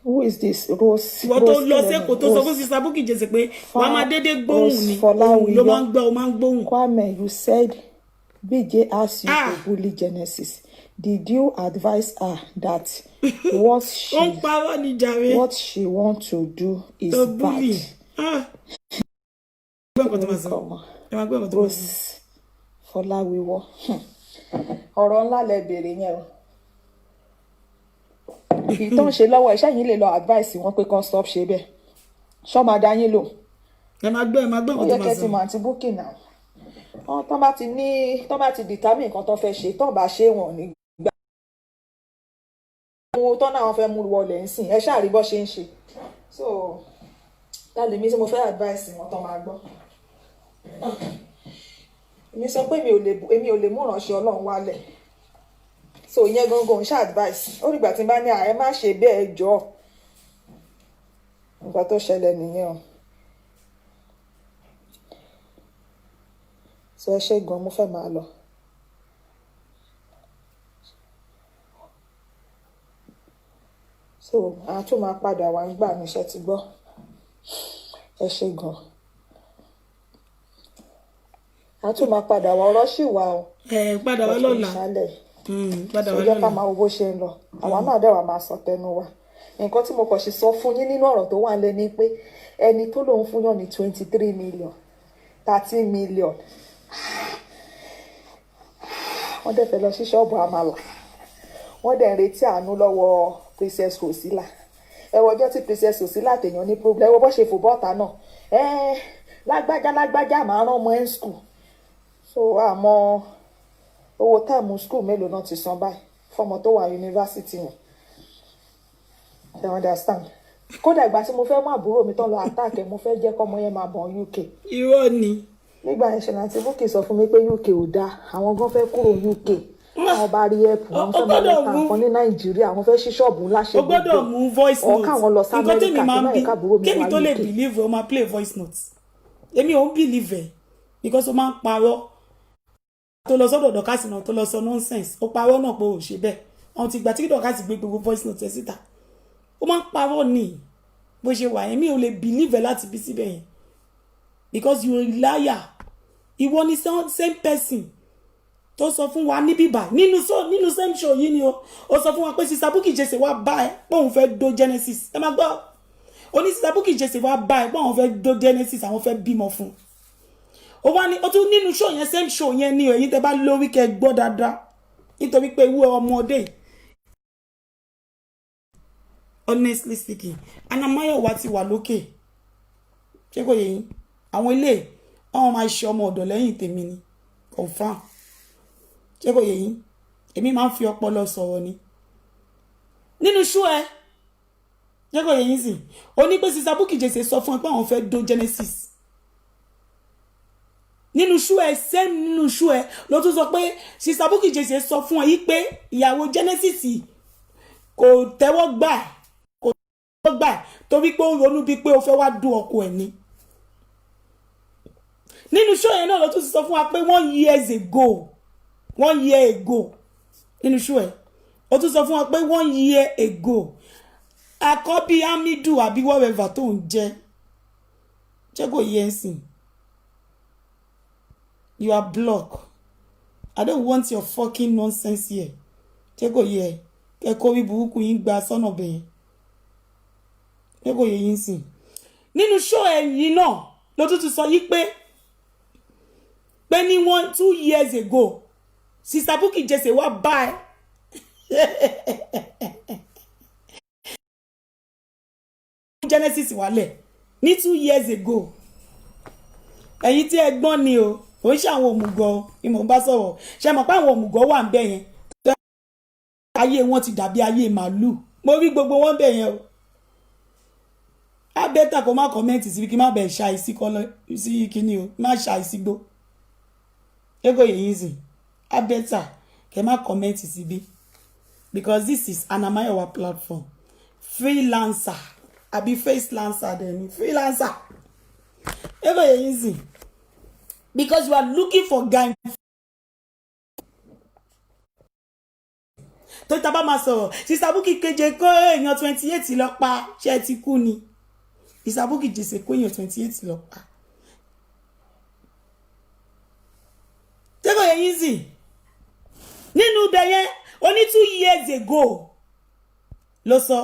Who is this? Rose. Ìwọ tó lọ sí Èkó tó sọ fún Sister Bukky Jesse pé wà máa dédé gbóhùn ni. Ló máa ń gbọ́ ó máa ń gbóhùn. Kwame, you said BJ asked you to bully Genesis. Did you advise her that what she want to do is bad? nǹkan tó máa sọ ẹ máa gbọ́ nǹkan tó máa sọ. Rose Fọláwíwọ́ ọ̀rọ̀ ńlá lẹ bèrè yẹn o ìtàn ṣe lọ́wọ́ iṣẹ́ yìí lè lọ advice wọn pé kan stop ṣe bẹ́ẹ̀ ṣọ́ máa dá yín lò. ẹ máa gbọ́ nǹkan tó máa sọ. ó yẹ kẹ́ ti mọ̀ àti booking náà tán bá ti determine nǹkan tó fẹ́ ṣe tán bá ṣe wọ́n ní gbà. àwọn tán náà fẹ́ mú wọlé ń sìn ẹ ṣáà rí bọ́ ṣe ń ṣe so lálẹ́ mi tí mo fẹ́ advice wọn tán máa gbọ́. èmi sọ pé èmi ò lè mú ìránṣẹ́ Ọlọ́run wálẹ̀ so ìyẹn gangan ṣe advice ó rí ìgbà tí n bá ní ààrẹ má ṣe bẹ́ẹ̀ jọ nǹkan tó ṣẹlẹ̀ nìyẹn o so ẹ ṣe gan mo fẹ́ máa lọ. so àwọn tó máa padà wá ń gbà níṣẹ́ ti gbọ́ ẹ ṣe gan àwọn tó máa padà wá ọ̀rọ̀ sì wà o. Padà wá lọ́la padà wá lọ́la. sọjọ́ ká máa wo bó ṣe ń lọ àwa náà dẹ̀ wà máa sọ tẹnu wa nǹkan tí mo kàn ṣe sọ fún yín nínú ọ̀rọ̀ tó wà lẹ́ ni pé ẹni tó lòun fún yàn ní 23 million 30 million wọ́n dẹ̀ fẹ́ lọ sí ṣọ́ọ̀bù àmàlà wọ́n dẹ̀ ń retí àánú lọ́wọ́ Princess Rosila ẹ wọ ọjọ́ tí Princess Rosila tèèyàn ní problem ẹ wọ bó ṣe fò bọ́ọ̀tà náà lágbájá máa rán ọmọ ẹ̀ ń school so àmọ́ owó táìmù school mélòó náà ti san báyìí fọmọ tó wà yunifásitì yẹn you understand kódà ìgbà tí mo fẹ́ mú àbúrò mi tán lọ àtàkẹ́ mo fẹ́ jẹ́ kọ́mọ yẹn máa bọ̀ UK. irọ́ ni. nígbà yẹn ṣẹlẹ̀ àti Bukky sọ fún mi pé UK ò dáa àwọn gan fẹ́ kúrò UK àwọn bá rí ẹ̀pù wọn fẹ́ máa lọ ta nǹkan ní Nàìjíríà àwọn fẹ́ ṣí ṣọ́ọ̀bù ńlá ṣe gbogbo. o gbọ́dọ̀ mú voice note káwọn lọ sí Amẹ́ríkà tí máa yẹ káàbúrò mi wá kémi tó lè UK. believe o máa play voice note èmi ò ń believe ẹ̀ because o máa ń parọ́ tó lọ sọ́dọ̀ dọ̀kásì náà tó lọ sọ nonsense ó parọ́ náà pé ò ṣe bẹ́ẹ̀ àwọn ti gbà tí dọ̀kásì gbé gbogbo voice note ẹ̀ síta ó máa ń parọ́ ni bó ṣe wà èmi ò lè believe ẹ̀ láti bí síbẹ̀ yẹn because you a liar ìwọ ni same person tó sọ fún wa ní bíbà nínú same show yìí ni ó sọ fún wa pé Sister Bukky Jesse wá bá ẹ pé òun fẹ́ do Genesis ẹ máa gbọ́ ó ní Sister Bukky Jesse wá bá ẹ pé òun fẹ́ do Genesis àwọn fẹ́ bímọ fún ó wá ní ó tún nínú show yẹn same show yẹn ni ẹ̀yin tẹ́ bá lórí kẹ́ gbọ́ dáadáa nítorí pé ewu ọmọdé honestly speaking Anamáyọ̀wá ti wà lókè ṣé kò yé yín àwọn ilé àwọn máa ṣe ọmọ ọ̀dọ̀ lẹ́yìn tèmi ni confam ṣé kò yé yín èmi máa ń fi ọpọlọ sọ̀rọ̀ ni nínú ṣú ẹ ṣé kò yé yín sì ó ní pé Sister Bukky Jesse sọ fún ẹ pé àwọn fẹ́ do Genesis nínú ṣú ẹ sẹ́ni nínú ṣú ẹ ló tún sọ pé Sister Bukky Jesse sọ fún ẹ yí pé ìyàwó Genesis kò tẹ́wọ́ gbà torí pé ó ronú bíi pé ó fẹ́ wá dún ọkọ ẹ̀ ni nínú show yẹn náà ló tún sọ fún wa pé 1 year ago nínú show ẹ̀ ó tún sọ fún wa pé 1 year ago àkọ́bí Hamidu àbí whatever tó ń jẹ́ ṣé kò yẹ ẹ́ sìn you are blocked I don't want your fucking nonsense here ṣé kò yẹ ẹ́ kẹ́kọ̀ọ́ bí burúkú yín gba sọ́nà bẹ̀yẹn ṣé kò yẹ yín sìn nínú show ẹ̀yìn náà ló tún ti sọ yí pé ní 2 years ago Sister Bukky Jesse wá bá Genesis wálẹ̀ ní 2 years ago ẹ̀yin tí ẹ gbọ́n ni o ò ń ṣe àwọn òmùgọ̀ ìmọ̀ bá sọ̀rọ̀ ṣe mọ̀ pé àwọn òmùgọ̀ wà ń bẹ̀ yẹn ayé wọn ti dàbí ayé màálù mo rí gbogbo wọn bẹ̀ yẹn o abẹ́ta kó má kọ́mẹ́ǹtì sí kí má bẹ̀ ṣàìsí kọ́lọ́ sí kíní o má ṣàìsí gbó ego yẹn sì abẹ́ta kẹ́ má kọ́mẹ́ǹtì síbí because this is Anamáyọ̀wá platform freelancer àbí face lancer dẹ̀ freelancer ego yẹn sì because you are looking for guy tó tábà máa sọ̀rọ̀ Sister Bukky keje kó èèyàn 28 lọ pa ṣe ti kú ni Sister Bukky Jesse kó èèyàn 28 lọ pa tẹ́kọ̀ yẹn sì nínú bẹ̀yẹn oní 2 years ago ló sọ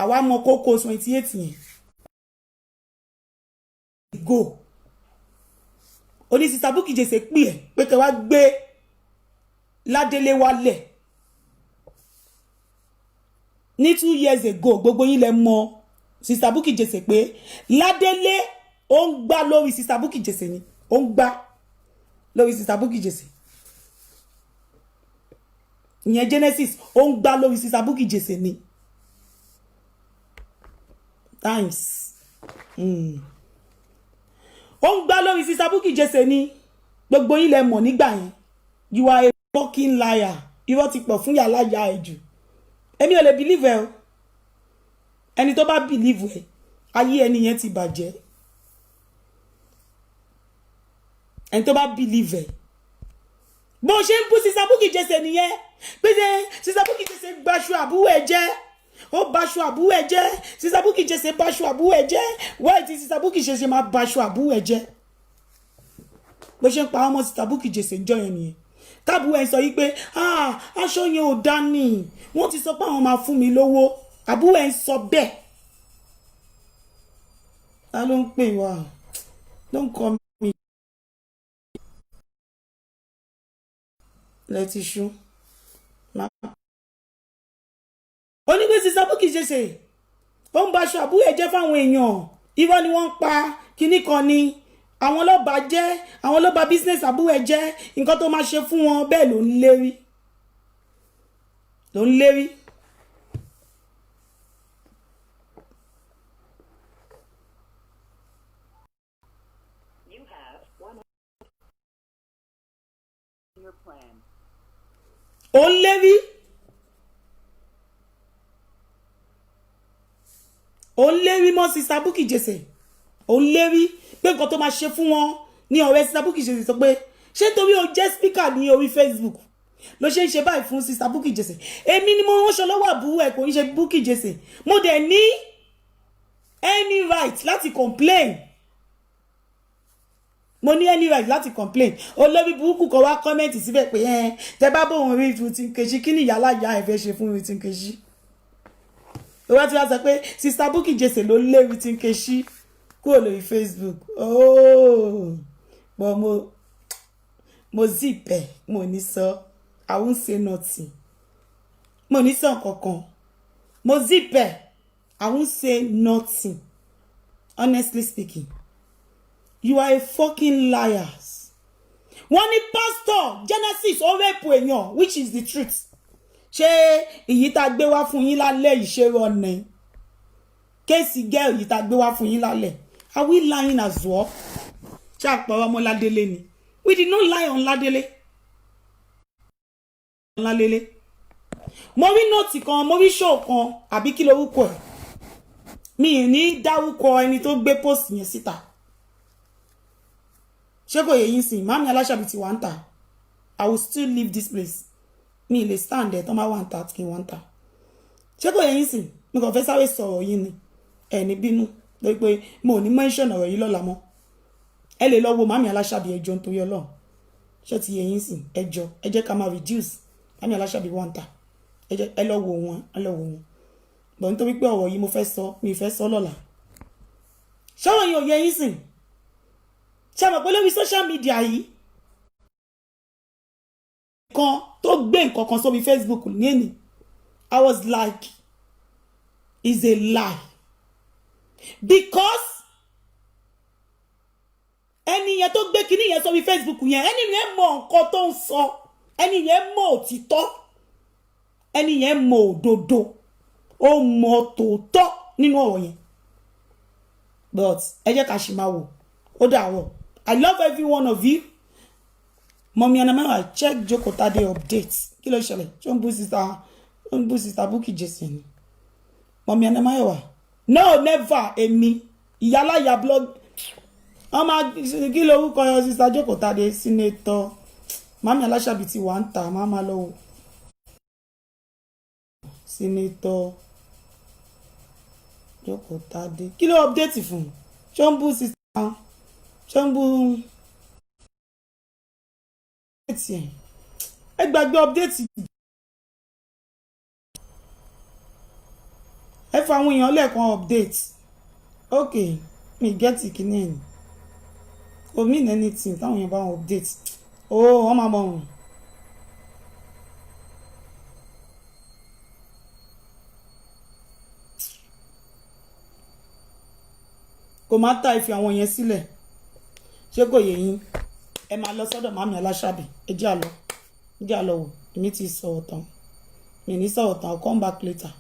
àwa mọ kókó 28 yẹn go ó ní Sister Bukky Jesse pè ẹ́ pé kẹ́ wá gbé Ládélé wálẹ̀ ní 2 years ago. Gbogbo yín lẹ mọ̀ Sister Bukky Jesse pé Ládélé ó ń gbá lórí Sister Bukky Jesse ni, ó ń gbá lórí Sister Bukky Jesse. Ìyẹn Genesis ó ń gbá lórí Sister Bukky Jesse ni. Times. Ó ń gbá lórí Sister Bukky Jesse ni. Gbogbo yín lẹ mọ̀ nígbà yẹn. You are a fucking liar. Irọ́ ti pọ̀ fún yàrá ya ẹ jù. Èmi ò lè believe ẹ o. Ẹni tó bá believe ẹ, ayé ẹni yẹn ti bàjẹ́. Ẹni tó bá believe ẹ. Bó ṣe ń bú Sister Bukky Jesse nìyẹn. Pé Sister Bukky Jesse gbaṣu àbúrò ẹ jẹ́. Ó baṣu àbúrò ẹ jẹ́. Sister Bukky Jesse baṣu àbúrò ẹ jẹ́. Why ti Sister Bukky Jesse máa baṣu àbúrò ẹ jẹ́? Bó ṣe ń pa ọmọ Sister Bukky Jesse ń jọ yẹn nìyẹn. Tábù ẹ sọ yìí pé aṣọ yẹn ò dání. Wọ́n ti sọ pé àwọn máa fún mi lówó. Àbúrò ẹ ń sọ bẹ́ẹ̀. Ta ló ń pè wá? Don't call me. Let it show. Ó ní pé Sister Bukky Jesse ó ń baṣọ àbúrò ẹ jẹ́ fáwọn èèyàn. Irọ́ ni wọ́n ń pa kíní kan ni. Àwọn ló bà jẹ́, àwọn ló bà business àbúrò ẹ jẹ́. Nǹkan tó máa ṣe fún wọn bẹ́ẹ̀ ló ń lérí. Ló ń lérí. You have one your plan. Ó ń lérí. Ó ń lérí mọ́ Sister Bukky Jesse. Ó ń lérí pé nǹkan tó máa ṣe fún wọn ní ọ̀rẹ́ Sister Bukky Jesse sọ pé ṣé torí o jẹ́ speaker ní orí Facebook ló ṣe ń ṣe báyìí fún Sister Bukky Jesse. Èmi ni mo ránṣọ lọ́wọ́ àbúrò ẹ̀ kò ń ṣe Bukky Jesse. Mo dẹ̀ ní any right láti complain. Mo ní any right láti complain. Olórí burúkú kan wá comment síbẹ̀ pé tẹ bá bóun rí Ruth Nkechi kí ni ìyálà ìyá ẹ̀ fẹ́ ṣe fún Ruth Nkechi. Ó wá ti wá sọ pé Sister Bukky Jesse ló lé Ruth Nkechi kúrò lórí Facebook. But mo zip ẹ̀, mo ní sọ. I won't say nothing. Mo ní sọ kankan. Mo zip ẹ̀. I won't say nothing. Honestly speaking. You are a fucking liars. Wọ́n ní pastor Genesis ó rape èèyàn, which is the truth. Ṣé èyí tá gbé wá fún yín lálẹ́ yìí ṣe rọ ni? Kéèsì girl yìí tá gbé wá fún yín lálẹ́. Are we lying as well? Ṣé àpọ̀rọ̀ ọmọ Ládélé ni? We did not lie on Ládélé. Ládélé. Mo rí note kan, mo rí show kan, àbí kí lorúkọ ẹ̀. Mi ní dárúkọ ẹni tó gbé post yẹn síta. Ṣé kò yé yín sìn? Mami Aláṣàbí ti wá ń tà. I will still leave this place. Mi lè stand there tó máa wá ń tà kí wọ́n ń tà. Ṣé kò yé yín sìn? Mi kàn fẹ́ sáré sọ̀rọ̀ yín ni. Ẹ ní bínú. Lórí pé mo ní mention ọ̀rọ̀ yìí lọ́la mọ́. Ẹ lè lọ wo Mami Aláṣàbí ẹjọ́ nítorí Ọlọ́run. Ṣé ti yé yín sìn? Ẹjọ́ ẹ jẹ́ ká máa reduce. Mami Aláṣàbí wá ń tà. Ẹ lọ wo wọn, ẹ lọ wo wọn. Bọ̀ nítorí pé ọ̀rọ̀ yìí mo fẹ́ sọ, mi fẹ́ sọ lọ́la. Ṣé ọ̀rọ̀ yìí ò yé yín sìn? Ṣé mọ̀ pé lórí social media yìí kan tó gbé nǹkan kan sórí Facebook ní èní, I was like, it's a lie. Because ẹni yẹn tó gbé kíní yẹn sórí Facebook yẹn, ẹni yẹn mọ̀ nǹkan tó ń sọ, ẹni yẹn mọ̀ òtítọ́, ẹni yẹn mọ̀ òdodo, ó mọ̀ tòótọ́ nínú ọ̀rọ̀ yẹn. But ẹ jẹ́ ká ṣì máa wò, ó dàárọ̀. I love every one of you. Mommy and Mama, check Joko Tade updates. Kí ló ṣẹlẹ̀? Ṣé ń bú Sister Bukky Jesse ni? Mommy and Mama, no, never, èmi. Ìyálà ya blog. Ọmọ kí ló orúkọ yọ Sister Joko Tade, Senator. Mami Aláṣàbí ti wà ń tà, máa lọ wò. Senator Joko Tade. Kí ló update fún? Ṣé ń bú Sister Ṣọ́nbù ẹ gbàgbé update ẹ fa àwọn èèyàn lẹ́ẹ̀kan update. Okay, mi get ìkíní ẹ̀ kò mean anything táwọn yẹn bá wọn update wọ́n máa mọ̀ wọ́n. kò má ta ìfi àwọn yẹn sílẹ̀ ṣé kò yẹ yín ẹ máa lọ sọ́dọ̀ màmí Aláṣàbí ẹ jẹ́ àlọ́ wò èmi ti sọ̀rọ̀ tán mi ní sọ̀rọ̀ tán I'll come back later.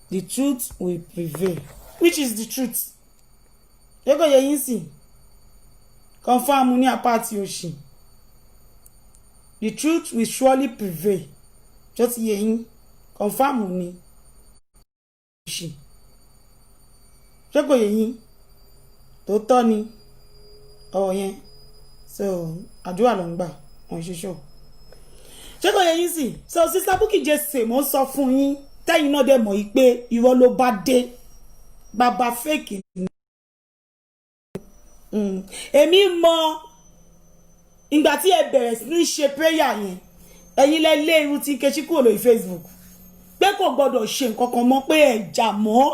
The truth will prevail. Which is the truth? Ṣé kò yẹ yín sí confirm ní apá àti òsì. The truth will surely prevail. Ṣé ti yẹ yín confirm ní òsì. Ṣé kò yẹ yín tòótọ́ ni ọ̀rọ̀ yẹn so àdúrà ló ń gbà wọ́n ṣe ṣọ́. Ṣé kò yẹ yín sí so Sister Bukky Jesse mo sọ fún yín tẹ́yìn náà dẹ̀ mọ̀ yìí pé irọ́ ló bá dé bàbá fake ni. Èmi mọ ìgbà tí ẹ bẹ̀rẹ̀ sí ní ṣe prayer yẹn ẹ̀yin lẹ lé irú tí Nkechi kúrò lórí Facebook pé kò gbọdọ̀ ṣe nǹkan kan mọ́ pé ẹ jà mọ́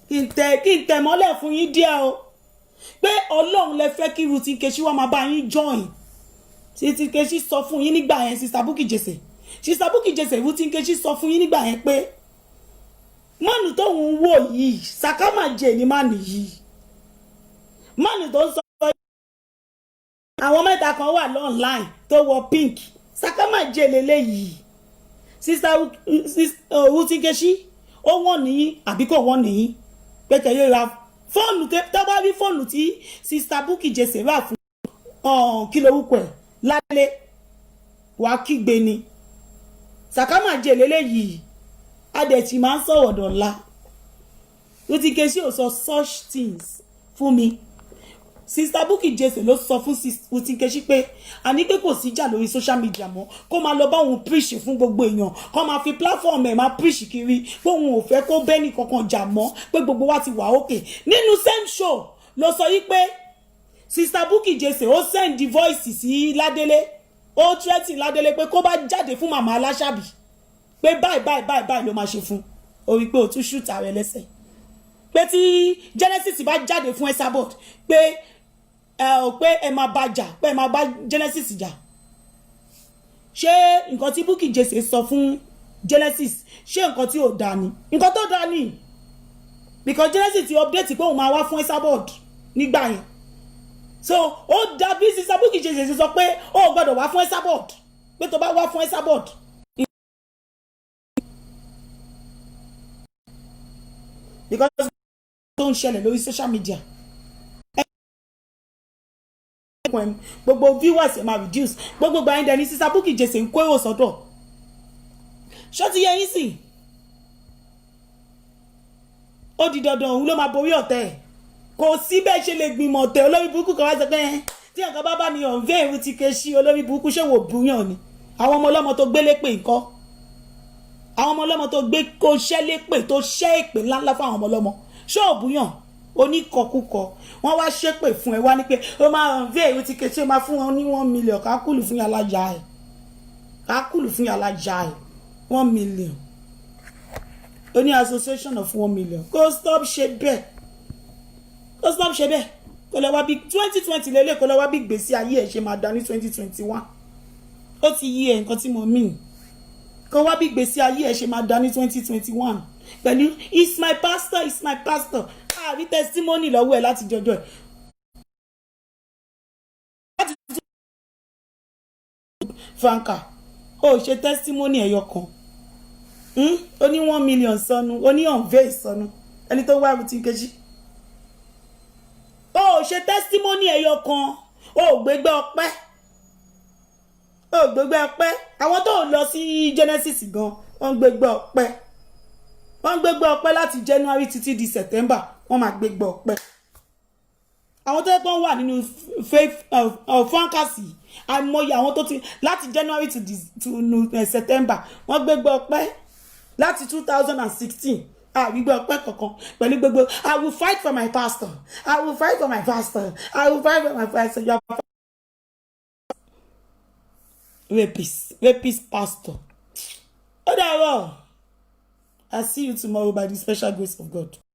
kí n tẹ̀ mọ́lẹ̀ fún yín díẹ̀ o pé Ọlọ́run lẹ fẹ́ kí irú tí Nkechi wá máa bá yín join tí Nkechi sọ fún yín nígbà yẹn Sister Bukky Jesse Sister Bukky Jesse irú tí Nkechi sọ fún yín nígbà yẹn pé mánu tó ń wò yìí sàkámàjẹ ni mánu yìí mánu tó ń sọ àwọn mẹ́ta kan wà online tó wọ pink sàkámàjẹ lélẹ́yìí Sister Bukky Nkechi ó wọ́n nìyí àbí kò wọ́n nìyí pé kẹ́yẹ́ ra fóònù tó bá rí fóònù tí Sister Bukky Jesse rà fún kí lorúkọ ẹ̀ lálẹ́ wàá kígbe ni sàkámàjẹ lélẹ́yìí adẹ̀tì máa ń sọ̀rọ̀ dọ̀la Bukky Nkechi ò sọ such things fún mi Sister Bukky Jesse ló sọ fún Bukky Nkechi pé àní pé kò sí jà lórí social media mọ́ kó máa lọ bá òun preach fún gbogbo èèyàn kó máa fi platform ẹ̀ máa preach kiri pé òun ò fẹ́ kó bẹ́ẹ̀ni kankan jà mọ́ pé gbogbo wa ti wà òkè nínú same show ló sọ yí pé Sister Bukky Jesse ó send the voice sí Ládélé ó threaten Ládélé pé kó bá jáde fún màmá Aláṣàbí pé báyìí ló máa ṣe fún o rí pé o tún shoot ààrẹ lẹ́sẹ̀ pé tí Genesis bá jáde fún Esabod pé ẹ máa bá jà pé ẹ máa bá Genesis jà ṣé nǹkan tí Bukky Jesse sọ fún Genesis ṣé nǹkan tí ò dáa ni nǹkan tó dáa ni because Genesis ti update pé òun máa wá fún Esabod nígbà yẹn so ó dàbí Sister Bukky Jesse sọ pé ó gbọ́dọ̀ wá fún Esabod pé tó bá wá fún Esabod because tó ń ṣẹlẹ̀ lórí social media gbogbo viewers ẹ̀ máa reduce gbogbo gba ẹ̀dẹ̀ ní Sister Bukky Jesse ń kó èrò sọ́dọ̀ ṣó ti yẹ yín sí ó di dandan òun ló máa borí ọ̀tẹ̀ ẹ̀ kò sí bẹ́ẹ̀ ṣe lè gbìmọ̀ ọ̀tẹ̀ olórí burúkú kan wá sọ pé tí nǹkan bá mi hàn vẹ́ ìrú ti Nkechi olórí burúkú ṣé wò búyàn ni àwọn ọmọ ọlọ́mọ tó gbé lépè nǹkan àwọn ọmọ ọlọ́mọ tó gbé kó ṣẹ́ lépè tó ṣẹ́ èpè ńláńlá fún àwọn ọmọ ọlọ́mọ ṣé ò búyàn oníkọkúkọ wọ́n wá ṣépè fún ẹ wá ní pé ó máa hàn vẹ́ ìrú ti Nkechi máa fún wọn ní 1 million kákùlù fún yàrá ya ẹ̀ kákùlù fún yàrá ya ẹ̀ 1 million ó ní association of 1 million kó stop ṣe bẹ́ẹ̀ kó stop ṣe bẹ́ẹ̀ kó lọ wá bí 2020 lélẹ̀ kó lọ wá bí gbèsè ayé ẹ̀ ṣe máa dá ní 2021 ó ti yí ẹ̀ nǹkan tí mo mean kó wá bí gbèsè ayé ẹ̀ ṣe máa dá ní 2021 pẹ̀lú it's my pastor àrí testimony lọ́wọ́ ẹ̀ láti jọjọ́ ẹ̀ Franca ó ṣe testimony ẹ̀yọ kan ó ní 1 million sọnù ó ní ọ̀nvẹ́ ìsọnù ẹni tó wá Bukky Nkechi ó ṣe testimony ẹ̀yọ kan ó gbégbé ọpẹ́ àwọn tó lọ sí Genesis gan wọ́n gbégbé ọpẹ́ láti January títí di September wọ́n máa gbégbé ọpẹ́ àwọn tó pọ́n wà nínú faith fantasy àìmọye àwọn tó ti láti January to September wọ́n gbégbé ọpẹ́ láti 2016 gbígbé ọpẹ́ kankan pẹ̀lú gbogbo I will fight for my pastor I will fight for my pastor I will fight for my pastor you are rapist pastor. I see you tomorrow by the special grace of God.